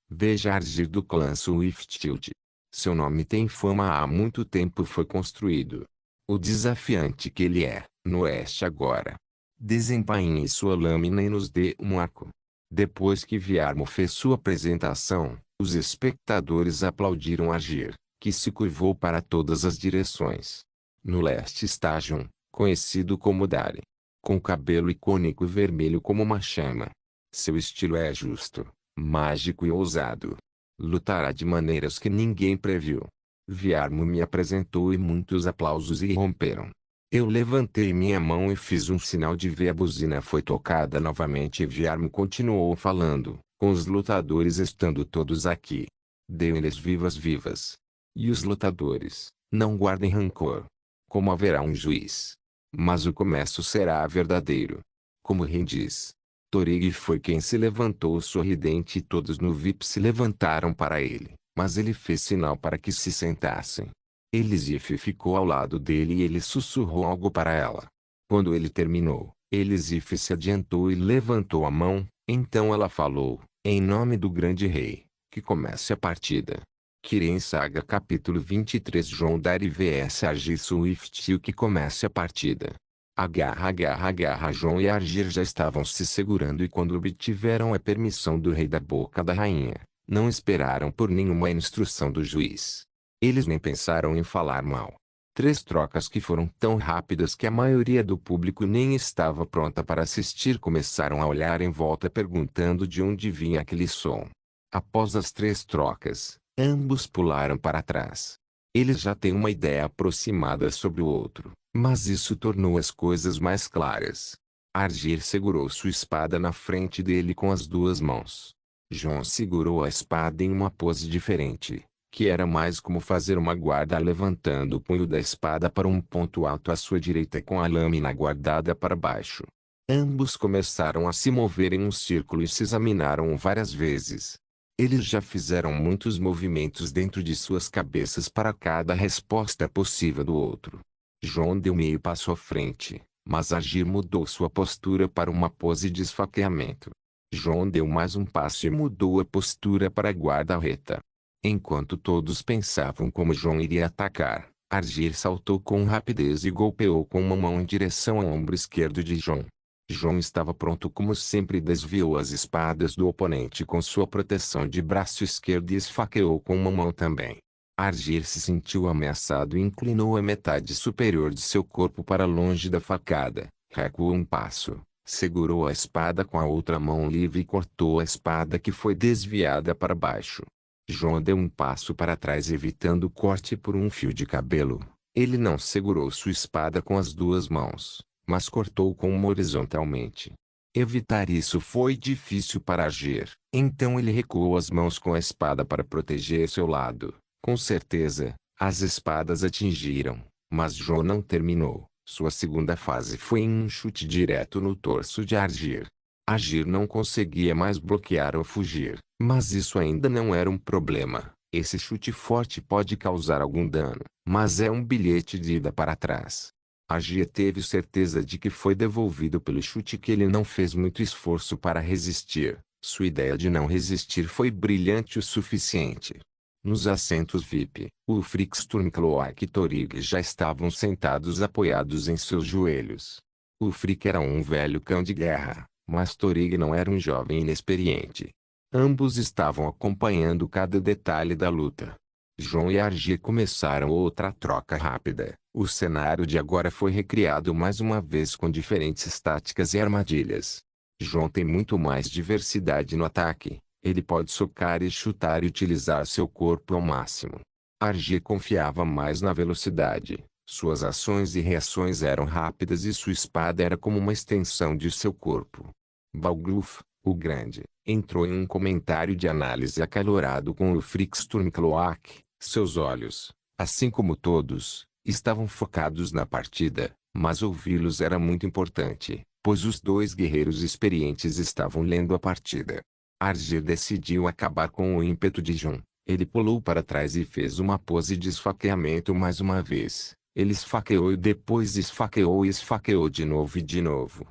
Veja Argir do clã Swiftchild. Seu nome tem fama há muito tempo foi construído. O desafiante que ele é, no oeste agora. Desembainhe sua lâmina e nos dê um arco. Depois que Viarmo fez sua apresentação, os espectadores aplaudiram Argir, que se curvou para todas as direções. No leste está Jun, conhecido como Dari, com cabelo icônico vermelho como uma chama. Seu estilo é justo, mágico e ousado. Lutará de maneiras que ninguém previu. Viarmo me apresentou e muitos aplausos irromperam. Eu levantei minha mão e fiz um sinal de V. A buzina foi tocada novamente e Viarmo continuou falando, com os lutadores estando todos aqui. Dê-lhes vivas. E os lutadores, não guardem rancor. Como haverá um juiz. Mas o começo será verdadeiro. Como o rei diz. Torig foi quem se levantou sorridente e todos no VIP se levantaram para ele, mas ele fez sinal para que se sentassem. Elisif ficou ao lado dele e ele sussurrou algo para ela. Quando ele terminou, Elisif se adiantou e levantou a mão, então ela falou, em nome do grande rei, que comece a partida. Kirin Saga capítulo 23 John Dari vs Argir Swift que comece a partida. Agarra John e Argir já estavam se segurando e quando obtiveram a permissão do rei da boca da rainha, não esperaram por nenhuma instrução do juiz. Eles nem pensaram em falar mal. 3 trocas que foram tão rápidas que a maioria do público nem estava pronta para assistir começaram a olhar em volta perguntando de onde vinha aquele som. Após as 3 trocas, ambos pularam para trás. Eles já têm uma ideia aproximada sobre o outro, mas isso tornou as coisas mais claras. Argir segurou sua espada na frente dele com as 2 mãos. John segurou a espada em uma pose diferente, que era mais como fazer uma guarda levantando o punho da espada para um ponto alto à sua direita com a lâmina guardada para baixo. Ambos começaram a se mover em um círculo e se examinaram várias vezes. Eles já fizeram muitos movimentos dentro de suas cabeças para cada resposta possível do outro. John deu meio passo à frente, mas Argir mudou sua postura para uma pose de esfaqueamento. John deu mais um passo e mudou a postura para a guarda reta. Enquanto todos pensavam como John iria atacar, Argir saltou com rapidez e golpeou com uma mão em direção ao ombro esquerdo de John. John estava pronto como sempre e desviou as espadas do oponente com sua proteção de braço esquerdo e esfaqueou com uma mão também. Argir se sentiu ameaçado e inclinou a metade superior de seu corpo para longe da facada, recuou um passo, segurou a espada com a outra mão livre e cortou a espada que foi desviada para baixo. John deu um passo para trás evitando o corte por um fio de cabelo. Ele não segurou sua espada com as 2 mãos, mas cortou com uma horizontalmente. Evitar isso foi difícil para Argir, então ele recuou as mãos com a espada para proteger seu lado. Com certeza, as espadas atingiram, mas John não terminou. Sua segunda fase foi em um chute direto no torso de Argir. Agir não conseguia mais bloquear ou fugir, mas isso ainda não era um problema. Esse chute forte pode causar algum dano, mas é um bilhete de ida para trás. Agir teve certeza de que foi devolvido pelo chute que ele não fez muito esforço para resistir. Sua ideia de não resistir foi brilhante o suficiente. Nos assentos VIP, Ulfric Stormcloak e Thorig já estavam sentados apoiados em seus joelhos. Ulfric era um velho cão de guerra, mas Thorig não era um jovem inexperiente. Ambos estavam acompanhando cada detalhe da luta. Jon e Argyr começaram outra troca rápida. O cenário de agora foi recriado mais uma vez com diferentes táticas e armadilhas. Jon tem muito mais diversidade no ataque. Ele pode socar e chutar e utilizar seu corpo ao máximo. Argyr confiava mais na velocidade. Suas ações e reações eram rápidas e sua espada era como uma extensão de seu corpo. Balgruuf, o Grande, entrou em um comentário de análise acalorado com Ulfric Stormcloak. Seus olhos, assim como todos, estavam focados na partida, mas ouvi-los era muito importante, pois os dois guerreiros experientes estavam lendo a partida. Argyr decidiu acabar com o ímpeto de Jon. Ele pulou para trás e fez uma pose de esfaqueamento mais uma vez. Ele esfaqueou e depois esfaqueou e esfaqueou de novo e de novo.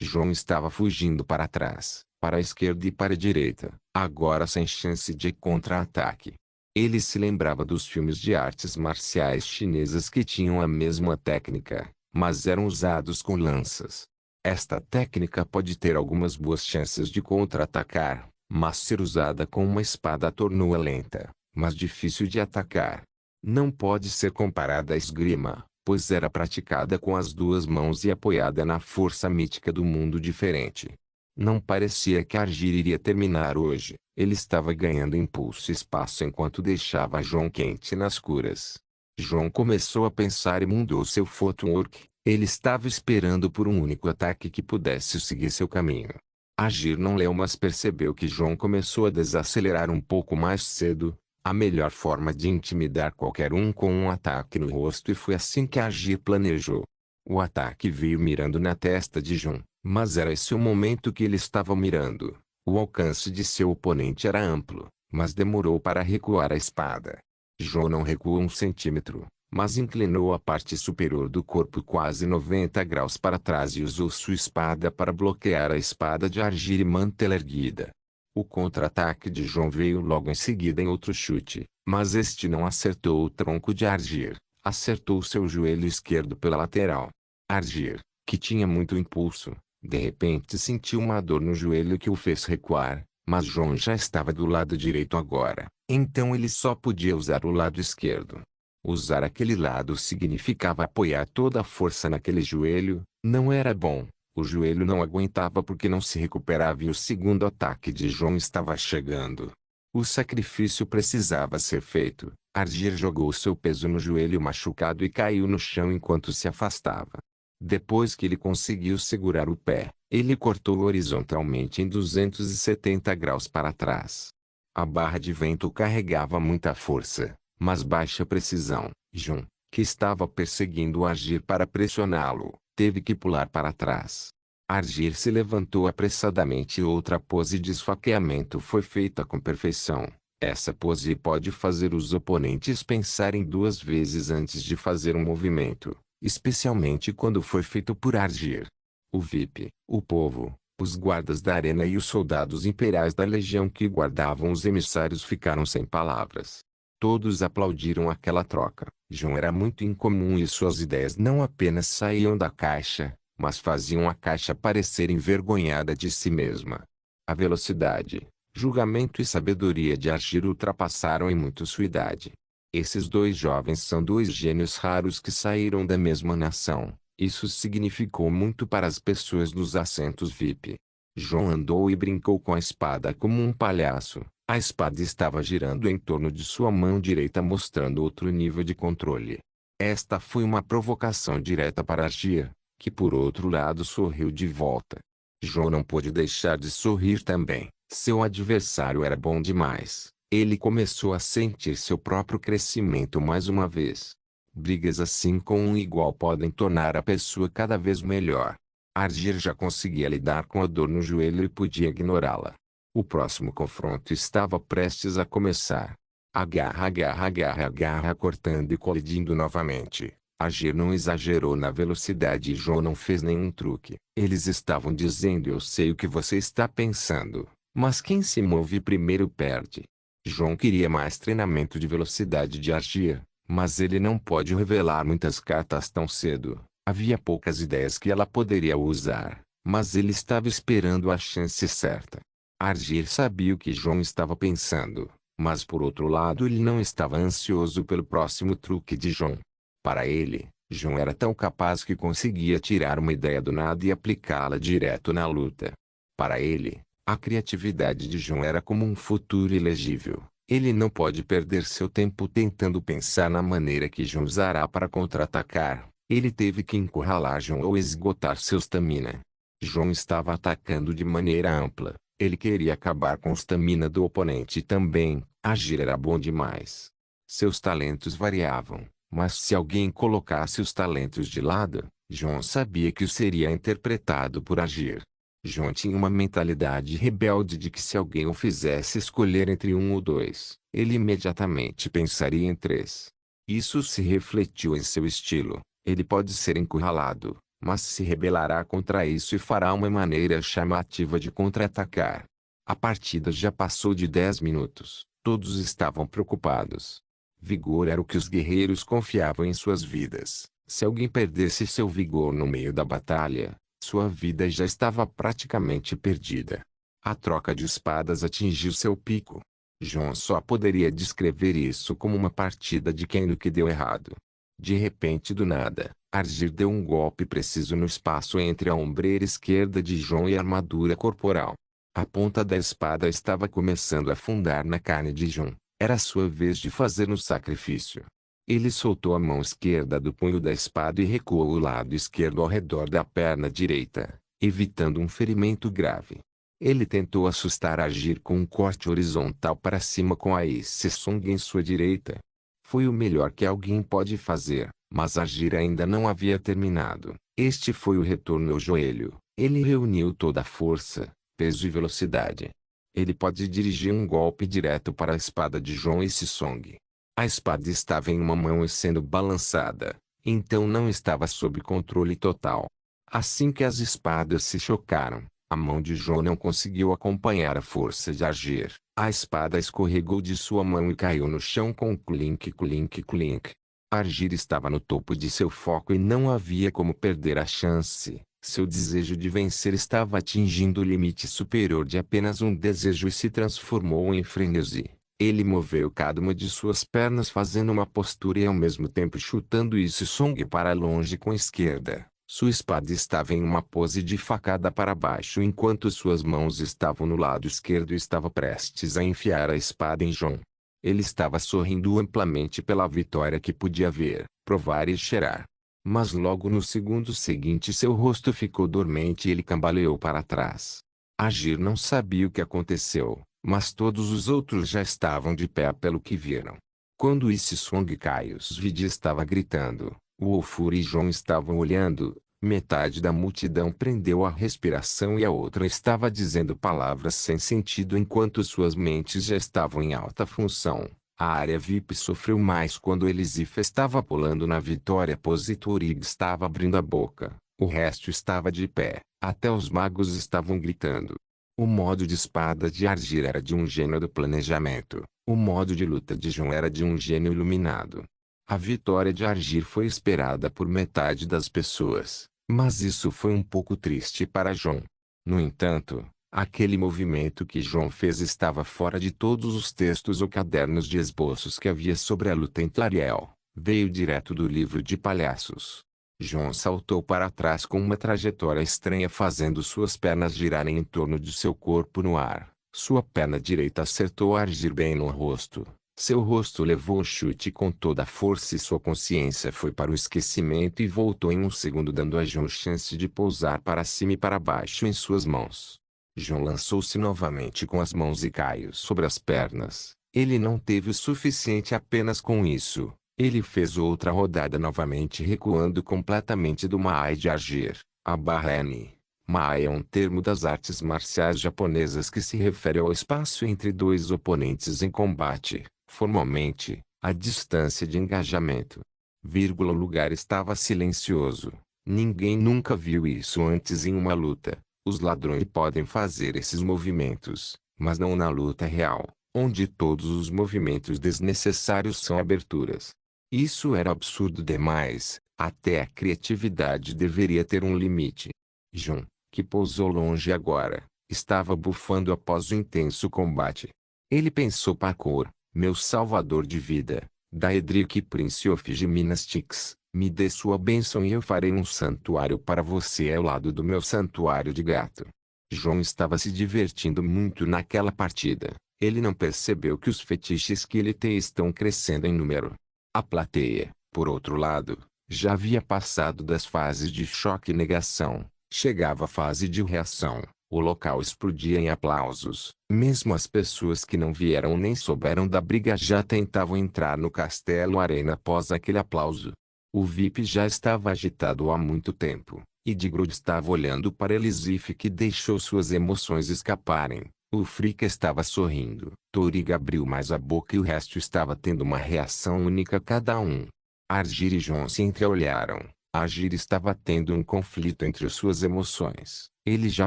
Jon estava fugindo para trás, para a esquerda e para a direita, agora sem chance de contra-ataque. Ele se lembrava dos filmes de artes marciais chinesas que tinham a mesma técnica, mas eram usados com lanças. Esta técnica pode ter algumas boas chances de contra-atacar, mas ser usada com uma espada tornou-a lenta, mas difícil de atacar. Não pode ser comparada à esgrima, pois era praticada com as duas mãos e apoiada na força mítica do mundo diferente. Não parecia que Argyr iria terminar hoje. Ele estava ganhando impulso e espaço enquanto deixava Jon quente nas curas. Jon começou a pensar e mudou seu footwork. Ele estava esperando por um único ataque que pudesse seguir seu caminho. Argyr não leu, mas percebeu que Jon começou a desacelerar um pouco mais cedo. A melhor forma de intimidar qualquer um com um ataque no rosto, e foi assim que Argyr planejou. O ataque veio mirando na testa de Jon, mas era esse o momento que ele estava mirando. O alcance de seu oponente era amplo, mas demorou para recuar a espada. Jon não recuou 1 centímetro, mas inclinou a parte superior do corpo quase 90 graus para trás e usou sua espada para bloquear a espada de Argyr e mantê-la erguida. O contra-ataque de Jon veio logo em seguida em outro chute, mas este não acertou o tronco de Argyr, acertou seu joelho esquerdo pela lateral. Argyr, que tinha muito impulso, de repente sentiu uma dor no joelho que o fez recuar, mas Jon já estava do lado direito agora, então ele só podia usar o lado esquerdo. Usar aquele lado significava apoiar toda a força naquele joelho. Não era bom. O joelho não aguentava porque não se recuperava e o segundo ataque de Jon estava chegando. O sacrifício precisava ser feito. Argyr jogou seu peso no joelho machucado e caiu no chão enquanto se afastava. Depois que ele conseguiu segurar o pé, ele cortou horizontalmente em 270 graus para trás. A barra de vento carregava muita força, mas baixa precisão. Jon, que estava perseguindo Argyr para pressioná-lo, teve que pular para trás. Argyr se levantou apressadamente e outra pose de esfaqueamento foi feita com perfeição. Essa pose pode fazer os oponentes pensarem duas vezes antes de fazer um movimento, especialmente quando foi feito por Argyr. O VIP, o povo, os guardas da arena e os soldados imperiais da legião que guardavam os emissários ficaram sem palavras. Todos aplaudiram aquela troca. Jon era muito incomum e suas ideias não apenas saíam da caixa, mas faziam a caixa parecer envergonhada de si mesma. A velocidade, julgamento e sabedoria de Argyr ultrapassaram em muito sua idade. Esses dois jovens são dois gênios raros que saíram da mesma nação. Isso significou muito para as pessoas nos assentos VIP. Jon andou e brincou com a espada como um palhaço. A espada estava girando em torno de sua mão direita, mostrando outro nível de controle. Esta foi uma provocação direta para Argyr, que por outro lado sorriu de volta. Jon não pôde deixar de sorrir também. Seu adversário era bom demais. Ele começou a sentir seu próprio crescimento mais uma vez. Brigas assim com um igual podem tornar a pessoa cada vez melhor. Argir já conseguia lidar com a dor no joelho e podia ignorá-la. O próximo confronto estava prestes a começar. Agarra, agarra, agarra, agarra, cortando e colidindo novamente. Argir não exagerou na velocidade e João não fez nenhum truque. Eles estavam dizendo: eu sei o que você está pensando, mas quem se move primeiro perde. João queria mais treinamento de velocidade de Argir, mas ele não pode revelar muitas cartas tão cedo. Havia poucas ideias que ela poderia usar, mas ele estava esperando a chance certa. Argir sabia o que João estava pensando, mas por outro lado ele não estava ansioso pelo próximo truque de João. Para ele, João era tão capaz que conseguia tirar uma ideia do nada e aplicá-la direto na luta. Para ele, a criatividade de João era como um futuro ilegível. Ele não pode perder seu tempo tentando pensar na maneira que João usará para contra-atacar. Ele teve que encurralar João ou esgotar seu stamina. João estava atacando de maneira ampla. Ele queria acabar com o stamina do oponente também. Agir era bom demais. Seus talentos variavam, mas se alguém colocasse os talentos de lado, João sabia que o seria interpretado por Agir. João tinha uma mentalidade rebelde de que se alguém o fizesse escolher entre um ou dois, ele imediatamente pensaria em três. Isso se refletiu em seu estilo. Ele pode ser encurralado, mas se rebelará contra isso e fará uma maneira chamativa de contra-atacar. A partida já passou de 10 minutos. Todos estavam preocupados. Vigor era o que os guerreiros confiavam em suas vidas. Se alguém perdesse seu vigor no meio da batalha, sua vida já estava praticamente perdida. A troca de espadas atingiu seu pico. João só poderia descrever isso como uma partida de quem no que deu errado. De repente, do nada, Argir deu um golpe preciso no espaço entre a ombreira esquerda de João e a armadura corporal. A ponta da espada estava começando a afundar na carne de João. Era sua vez de fazer o sacrifício. Ele soltou a mão esquerda do punho da espada e recuou o lado esquerdo ao redor da perna direita, evitando um ferimento grave. Ele tentou assustar Argir com um corte horizontal para cima com a Ace Song em sua direita. Foi o melhor que alguém pode fazer, mas Argir ainda não havia terminado. Este foi o retorno ao joelho. Ele reuniu toda a força, peso e velocidade. Ele pode dirigir um golpe direto para a espada de João Ace Song. A espada estava em uma mão e sendo balançada, então não estava sob controle total. Assim que as espadas se chocaram, a mão de João não conseguiu acompanhar a força de Argir. A espada escorregou de sua mão e caiu no chão com um clink, clink, clink. Argir estava no topo de seu foco e não havia como perder a chance. Seu desejo de vencer estava atingindo o limite superior de apenas um desejo e se transformou em frenesi. Ele moveu cada uma de suas pernas fazendo uma postura e ao mesmo tempo chutando Ace Song para longe com a esquerda. Sua espada estava em uma pose de facada para baixo enquanto suas mãos estavam no lado esquerdo e estava prestes a enfiar a espada em João. Ele estava sorrindo amplamente pela vitória que podia ver, provar e cheirar. Mas logo no segundo seguinte seu rosto ficou dormente e ele cambaleou para trás. Agir não sabia o que aconteceu, mas todos os outros já estavam de pé pelo que viram. Quando Ace Song caiu, Svidi estava gritando. O Wolfur e João estavam olhando, metade da multidão prendeu a respiração e a outra estava dizendo palavras sem sentido enquanto suas mentes já estavam em alta função. A área VIP sofreu mais quando Elisif estava pulando na vitória pose e Turig estava abrindo a boca. O resto estava de pé, até os magos estavam gritando. O modo de espada de Argir era de um gênio do planejamento, o modo de luta de João era de um gênio iluminado. A vitória de Argir foi esperada por metade das pessoas, mas isso foi um pouco triste para João. No entanto, aquele movimento que João fez estava fora de todos os textos ou cadernos de esboços que havia sobre a luta em Tlariel. Veio direto do livro de palhaços. João saltou para trás com uma trajetória estranha fazendo suas pernas girarem em torno de seu corpo no ar. Sua perna direita acertou Argir bem no rosto. Seu rosto levou o chute com toda a força e sua consciência foi para o esquecimento e voltou em um segundo dando a João chance de pousar para cima e para baixo em suas mãos. João lançou-se novamente com as mãos e caiu sobre as pernas. Ele não teve o suficiente apenas com isso. Ele fez outra rodada novamente recuando completamente do Maai de Argir. A barra N. Ma é um termo das artes marciais japonesas que se refere ao espaço entre dois oponentes em combate. Formalmente, a distância de engajamento. O lugar estava silencioso. Ninguém nunca viu isso antes em uma luta. Os ladrões podem fazer esses movimentos, mas não na luta real, onde todos os movimentos desnecessários são aberturas. Isso era absurdo demais. Até a criatividade deveria ter um limite. Jun, que pousou longe agora, estava bufando após o intenso combate. Ele pensou: Parkour, meu salvador de vida, Daedric Prince of Gymnastics, me dê sua bênção e eu farei um santuário para você ao lado do meu santuário de gato. João estava se divertindo muito naquela partida. Ele não percebeu que os fetiches que ele tem estão crescendo em número. A plateia, por outro lado, já havia passado das fases de choque e negação. Chegava a fase de reação. O local explodia em aplausos. Mesmo as pessoas que não vieram nem souberam da briga já tentavam entrar no Castelo Arena após aquele aplauso. O VIP já estava agitado há muito tempo, e Digrod estava olhando para Elisif, que deixou suas emoções escaparem. O Frika estava sorrindo. Toriga abriu mais a boca e o resto estava tendo uma reação única cada um. Argir e Jon se entreolharam. Argir estava tendo um conflito entre suas emoções. Ele já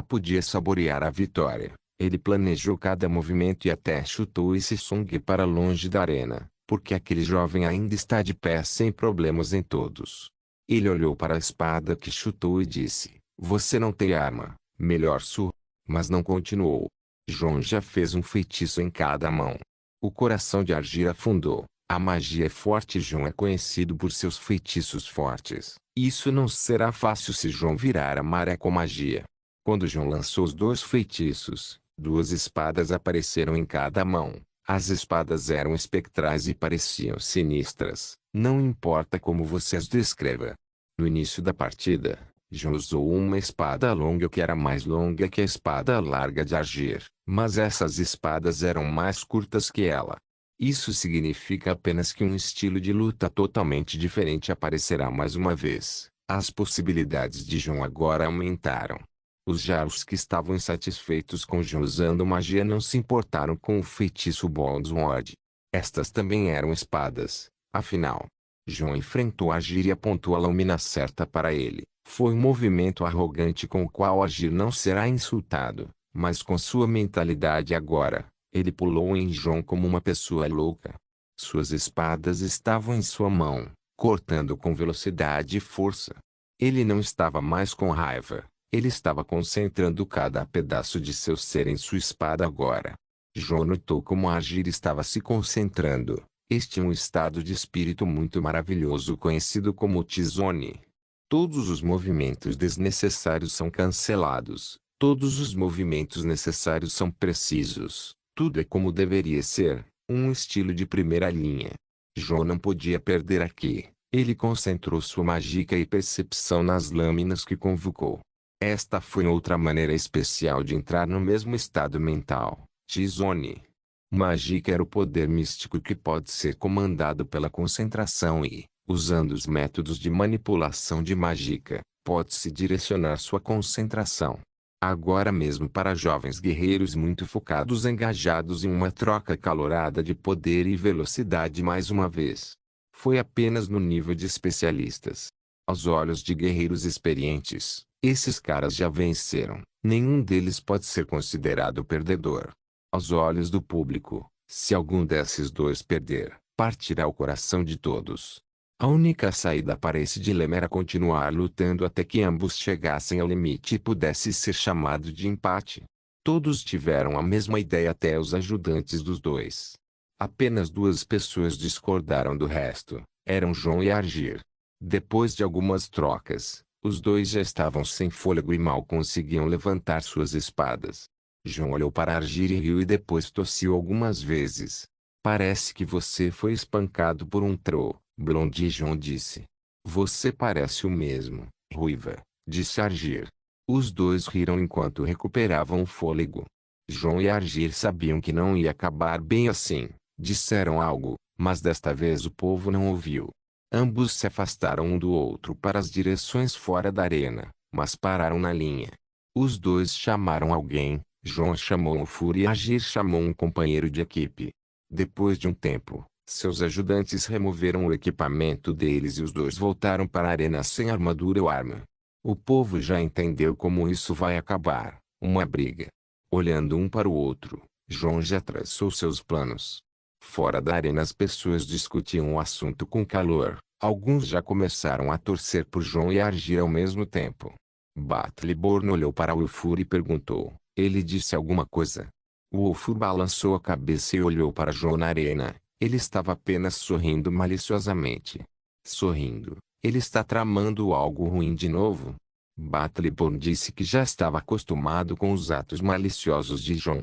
podia saborear a vitória. Ele planejou cada movimento e até chutou esse Sung para longe da arena, porque aquele jovem ainda está de pé sem problemas em todos. Ele olhou para a espada que chutou e disse: Você não tem arma, melhor surra. Mas não continuou. Jon já fez um feitiço em cada mão. O coração de Argir afundou. A magia é forte e Jon é conhecido por seus feitiços fortes. Isso não será fácil se Jon virar a maré com magia. Quando Jon lançou os dois feitiços, duas espadas apareceram em cada mão. As espadas eram espectrais e pareciam sinistras. Não importa como você as descreva. No início da partida, Jon usou uma espada longa que era mais longa que a espada larga de Argir, mas essas espadas eram mais curtas que ela. Isso significa apenas que um estilo de luta totalmente diferente aparecerá mais uma vez. As possibilidades de Jon agora aumentaram. Os Jarls que estavam insatisfeitos com Jon usando magia não se importaram com o feitiço Bondsword. Estas também eram espadas. Afinal, Jon enfrentou Argir e apontou a lâmina certa para ele. Foi um movimento arrogante com o qual Argir não será insultado, mas com sua mentalidade agora, ele pulou em Jon como uma pessoa louca. Suas espadas estavam em sua mão, cortando com velocidade e força. Ele não estava mais com raiva. Ele estava concentrando cada pedaço de seu ser em sua espada agora. Jon notou como Argir estava se concentrando. Este é um estado de espírito muito maravilhoso conhecido como Tizone. Todos os movimentos desnecessários são cancelados. Todos os movimentos necessários são precisos. Tudo é como deveria ser, um estilo de primeira linha. Jon não podia perder aqui. Ele concentrou sua mágica e percepção nas lâminas que convocou. Esta foi outra maneira especial de entrar no mesmo estado mental. Tizone. Mágica era o poder místico que pode ser comandado pela concentração e, usando os métodos de manipulação de mágica, pode-se direcionar sua concentração. Agora mesmo para jovens guerreiros muito focados engajados em uma troca calorada de poder e velocidade mais uma vez. Foi apenas no nível de especialistas. Aos olhos de guerreiros experientes, esses caras já venceram. Nenhum deles pode ser considerado perdedor. Aos olhos do público, se algum desses dois perder, partirá o coração de todos. A única saída para esse dilema era continuar lutando até que ambos chegassem ao limite e pudesse ser chamado de empate. Todos tiveram a mesma ideia até os ajudantes dos dois. Apenas duas pessoas discordaram do resto. Eram Jon e Argir. Depois de algumas trocas, os dois já estavam sem fôlego e mal conseguiam levantar suas espadas. Jon olhou para Argir e riu e depois tossiu algumas vezes. Parece que você foi espancado por um troll, Blondie. Jon disse. Você parece o mesmo, ruiva, disse Argir. Os dois riram enquanto recuperavam o fôlego. Jon e Argir sabiam que não ia acabar bem assim. Disseram algo, mas desta vez o povo não ouviu. Ambos se afastaram um do outro para as direções fora da arena. mas pararam na linha. Os dois chamaram alguém, João chamou o Fury e Agir chamou um companheiro de equipe. Depois de um tempo, seus ajudantes removeram o equipamento deles e os dois voltaram para a arena sem armadura ou arma. O povo já entendeu como isso vai acabar, uma briga. Olhando um para o outro, João já traçou seus planos. Fora da arena as pessoas discutiam o assunto com calor. Alguns já começaram a torcer por João e Agir ao mesmo tempo. Battleborn olhou para Ulfur e perguntou. Ele disse alguma coisa? O Ulfur balançou a cabeça e olhou para João na arena. Ele estava apenas sorrindo maliciosamente. Sorrindo. Ele está tramando algo ruim de novo? Battleborn disse que já estava acostumado com os atos maliciosos de João.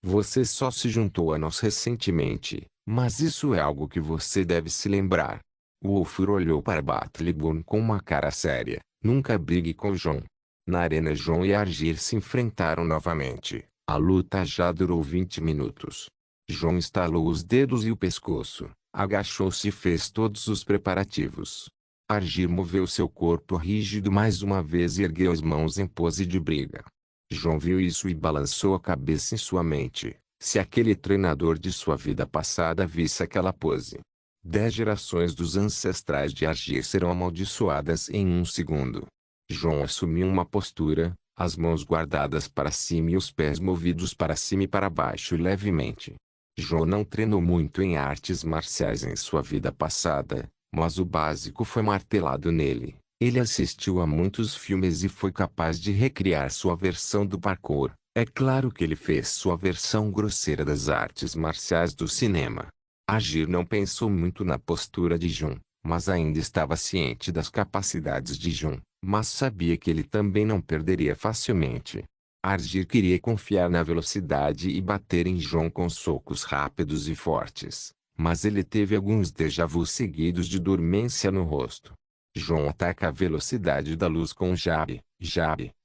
Você só se juntou a nós recentemente, mas isso é algo que você deve se lembrar. O Ulfur olhou para Battleborn com uma cara séria. Nunca brigue com João. Na arena João e Agir se enfrentaram novamente. A luta já durou 20 minutos. João estalou os dedos e o pescoço, agachou-se e fez todos os preparativos. Agir moveu seu corpo rígido mais uma vez e ergueu as mãos em pose de briga. João viu isso e balançou a cabeça em sua mente. Se aquele treinador de sua vida passada visse aquela pose, 10 gerações dos ancestrais de Agir serão amaldiçoadas em um segundo. João assumiu uma postura, as mãos guardadas para cima e os pés movidos para cima e para baixo levemente. João não treinou muito em artes marciais em sua vida passada, mas o básico foi martelado nele. Ele assistiu a muitos filmes e foi capaz de recriar sua versão do parkour. É claro que ele fez sua versão grosseira das artes marciais do cinema. Agir não pensou muito na postura de João, mas ainda estava ciente das capacidades de João, mas sabia que ele também não perderia facilmente. Agir queria confiar na velocidade e bater em João com socos rápidos e fortes, mas ele teve alguns déjà-vus seguidos de dormência no rosto. João ataca a velocidade da luz com jab,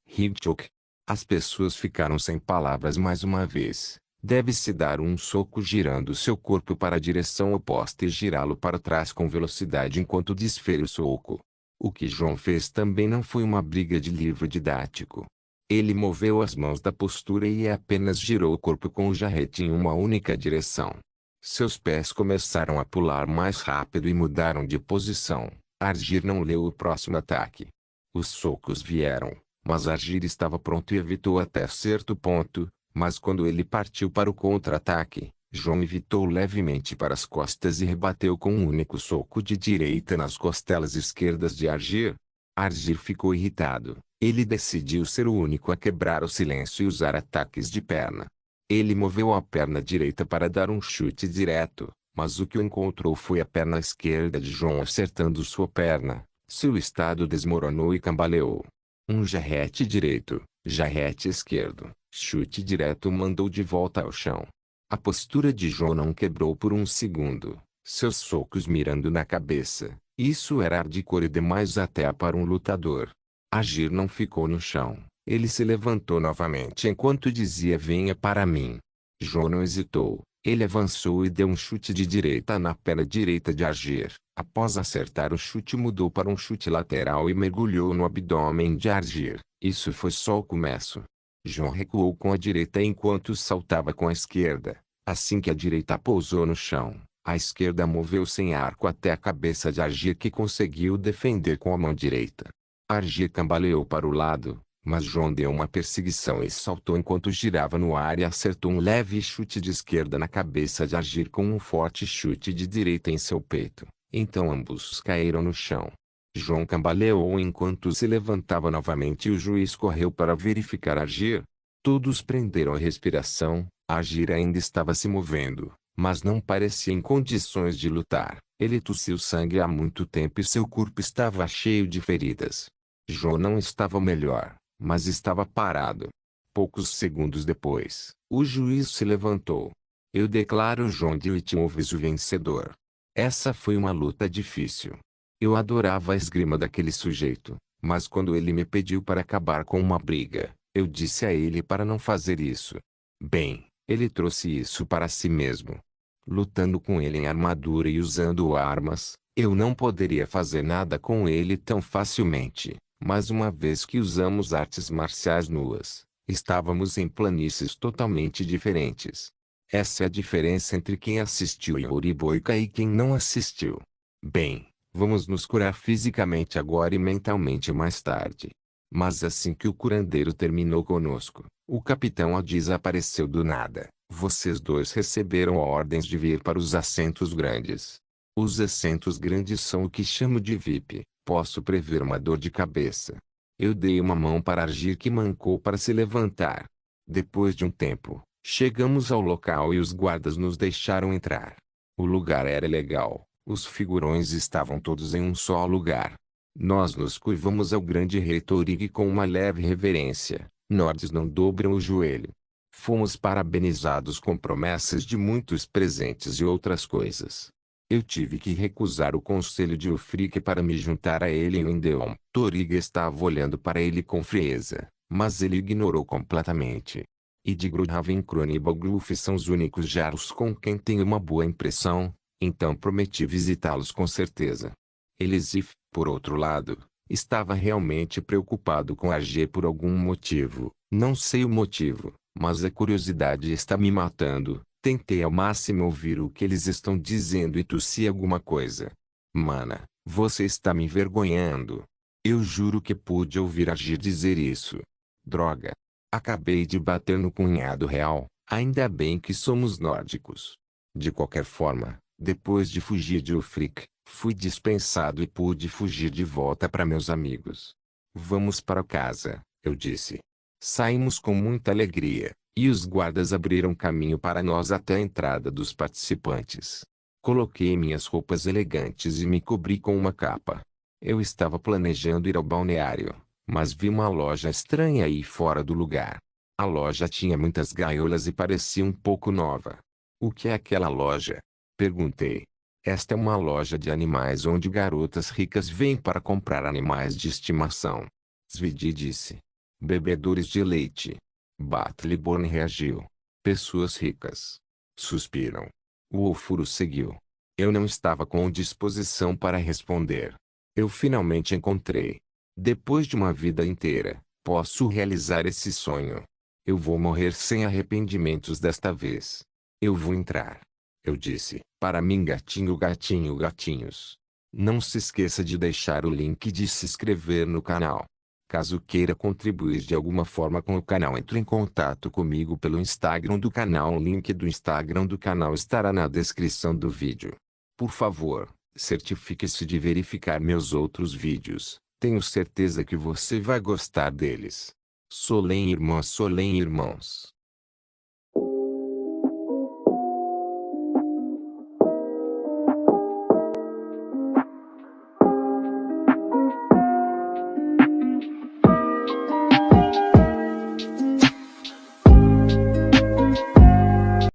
Hitchcock. As pessoas ficaram sem palavras mais uma vez. Deve-se dar um soco girando seu corpo para a direção oposta e girá-lo para trás com velocidade enquanto desfere o soco. O que João fez também não foi uma briga de livro didático. Ele moveu as mãos da postura e apenas girou o corpo com o jarrete em uma única direção. Seus pés começaram a pular mais rápido e mudaram de posição. Agir não leu o próximo ataque. Os socos vieram, mas Agir estava pronto e evitou até certo ponto. Mas quando ele partiu para o contra-ataque, João evitou levemente para as costas e rebateu com um único soco de direita nas costelas esquerdas de Agir. Agir ficou irritado. Ele decidiu ser o único a quebrar o silêncio e usar ataques de perna. Ele moveu a perna direita para dar um chute direto, mas o que encontrou foi a perna esquerda de João acertando sua perna. Seu estado desmoronou e cambaleou. Um jarrete direito, jarrete esquerdo. Chute direto mandou de volta ao chão. A postura de João não quebrou por um segundo, seus socos mirando na cabeça. Isso era hardcore demais até para um lutador. Agir não ficou no chão. Ele se levantou novamente enquanto dizia: venha para mim. João não hesitou. Ele avançou e deu um chute de direita na perna direita de Agir. Após acertar o chute mudou para um chute lateral e mergulhou no abdômen de Agir. Isso foi só o começo. João recuou com a direita enquanto saltava com a esquerda. Assim que a direita pousou no chão, a esquerda moveu sem arco até a cabeça de Agir que conseguiu defender com a mão direita. Agir cambaleou para o lado, mas João deu uma perseguição e saltou enquanto girava no ar e acertou um leve chute de esquerda na cabeça de Agir com um forte chute de direita em seu peito. Então ambos caíram no chão. João cambaleou enquanto se levantava novamente e o juiz correu para verificar Agir. Todos prenderam a respiração. Agir ainda estava se movendo, mas não parecia em condições de lutar. Ele tossiu sangue há muito tempo e seu corpo estava cheio de feridas. João não estava melhor, mas estava parado. Poucos segundos depois, o juiz se levantou. Eu declaro João de Wittmoves o vencedor. Essa foi uma luta difícil. Eu adorava a esgrima daquele sujeito, mas quando ele me pediu para acabar com uma briga, eu disse a ele para não fazer isso. Bem, ele trouxe isso para si mesmo. Lutando com ele em armadura e usando armas, eu não poderia fazer nada com ele tão facilmente, Mas uma vez que usamos artes marciais nuas, estávamos em planícies totalmente diferentes. Essa é a diferença entre quem assistiu Yoriboika e quem não assistiu. Bem, vamos nos curar fisicamente agora e mentalmente mais tarde. Mas assim que o curandeiro terminou conosco, o capitão desapareceu do nada. Vocês dois receberam ordens de vir para os assentos grandes. Os assentos grandes são o que chamo de VIP. Posso prever uma dor de cabeça. Eu dei uma mão para Argir, que mancou para se levantar. Depois de um tempo, chegamos ao local e os guardas nos deixaram entrar. O lugar era legal. Os figurões estavam todos em um só lugar. Nós nos curvamos ao grande rei Torig com uma leve reverência. Nordes não dobram o joelho. Fomos parabenizados com promessas de muitos presentes e outras coisas. Eu tive que recusar o conselho de Ulfric para me juntar a ele em Windeon. Torig estava olhando para ele com frieza, mas ele ignorou completamente. Idgrudhaven e Cronibogluf são os únicos jarls com quem tenho uma boa impressão, então prometi visitá-los com certeza. Elisif, por outro lado, estava realmente preocupado com Argir por algum motivo. Não sei o motivo, mas a curiosidade está me matando. Tentei ao máximo ouvir o que eles estão dizendo e tossi alguma coisa. Mana, você está me envergonhando. Eu juro que pude ouvir Argir dizer isso. Droga. Acabei de bater no cunhado real. Ainda bem que somos nórdicos. De qualquer forma, depois de fugir de Ulfric, fui dispensado e pude fugir de volta para meus amigos. Vamos para casa, eu disse. Saímos com muita alegria, e os guardas abriram caminho para nós até a entrada dos participantes. Coloquei minhas roupas elegantes e me cobri com uma capa. Eu estava planejando ir ao balneário, mas vi uma loja estranha aí fora do lugar. A loja tinha muitas gaiolas e parecia um pouco nova. O que é aquela loja? Perguntei. Esta é uma loja de animais onde garotas ricas vêm para comprar animais de estimação. Svidi disse. Bebedores de leite. Battleborn reagiu. Pessoas ricas. Suspiram. O Ulfuro seguiu. Eu não estava com disposição para responder. Eu finalmente encontrei. Depois de uma vida inteira, posso realizar esse sonho. Eu vou morrer sem arrependimentos desta vez. Eu vou entrar. Eu disse, para mim gatinho gatinho gatinhos. Não se esqueça de deixar o link de se inscrever no canal. Caso queira contribuir de alguma forma com o canal, entre em contato comigo pelo Instagram do canal. O link do Instagram do canal estará na descrição do vídeo. Por favor, certifique-se de verificar meus outros vídeos. Tenho certeza que você vai gostar deles. Solem irmãs, Solem irmãos.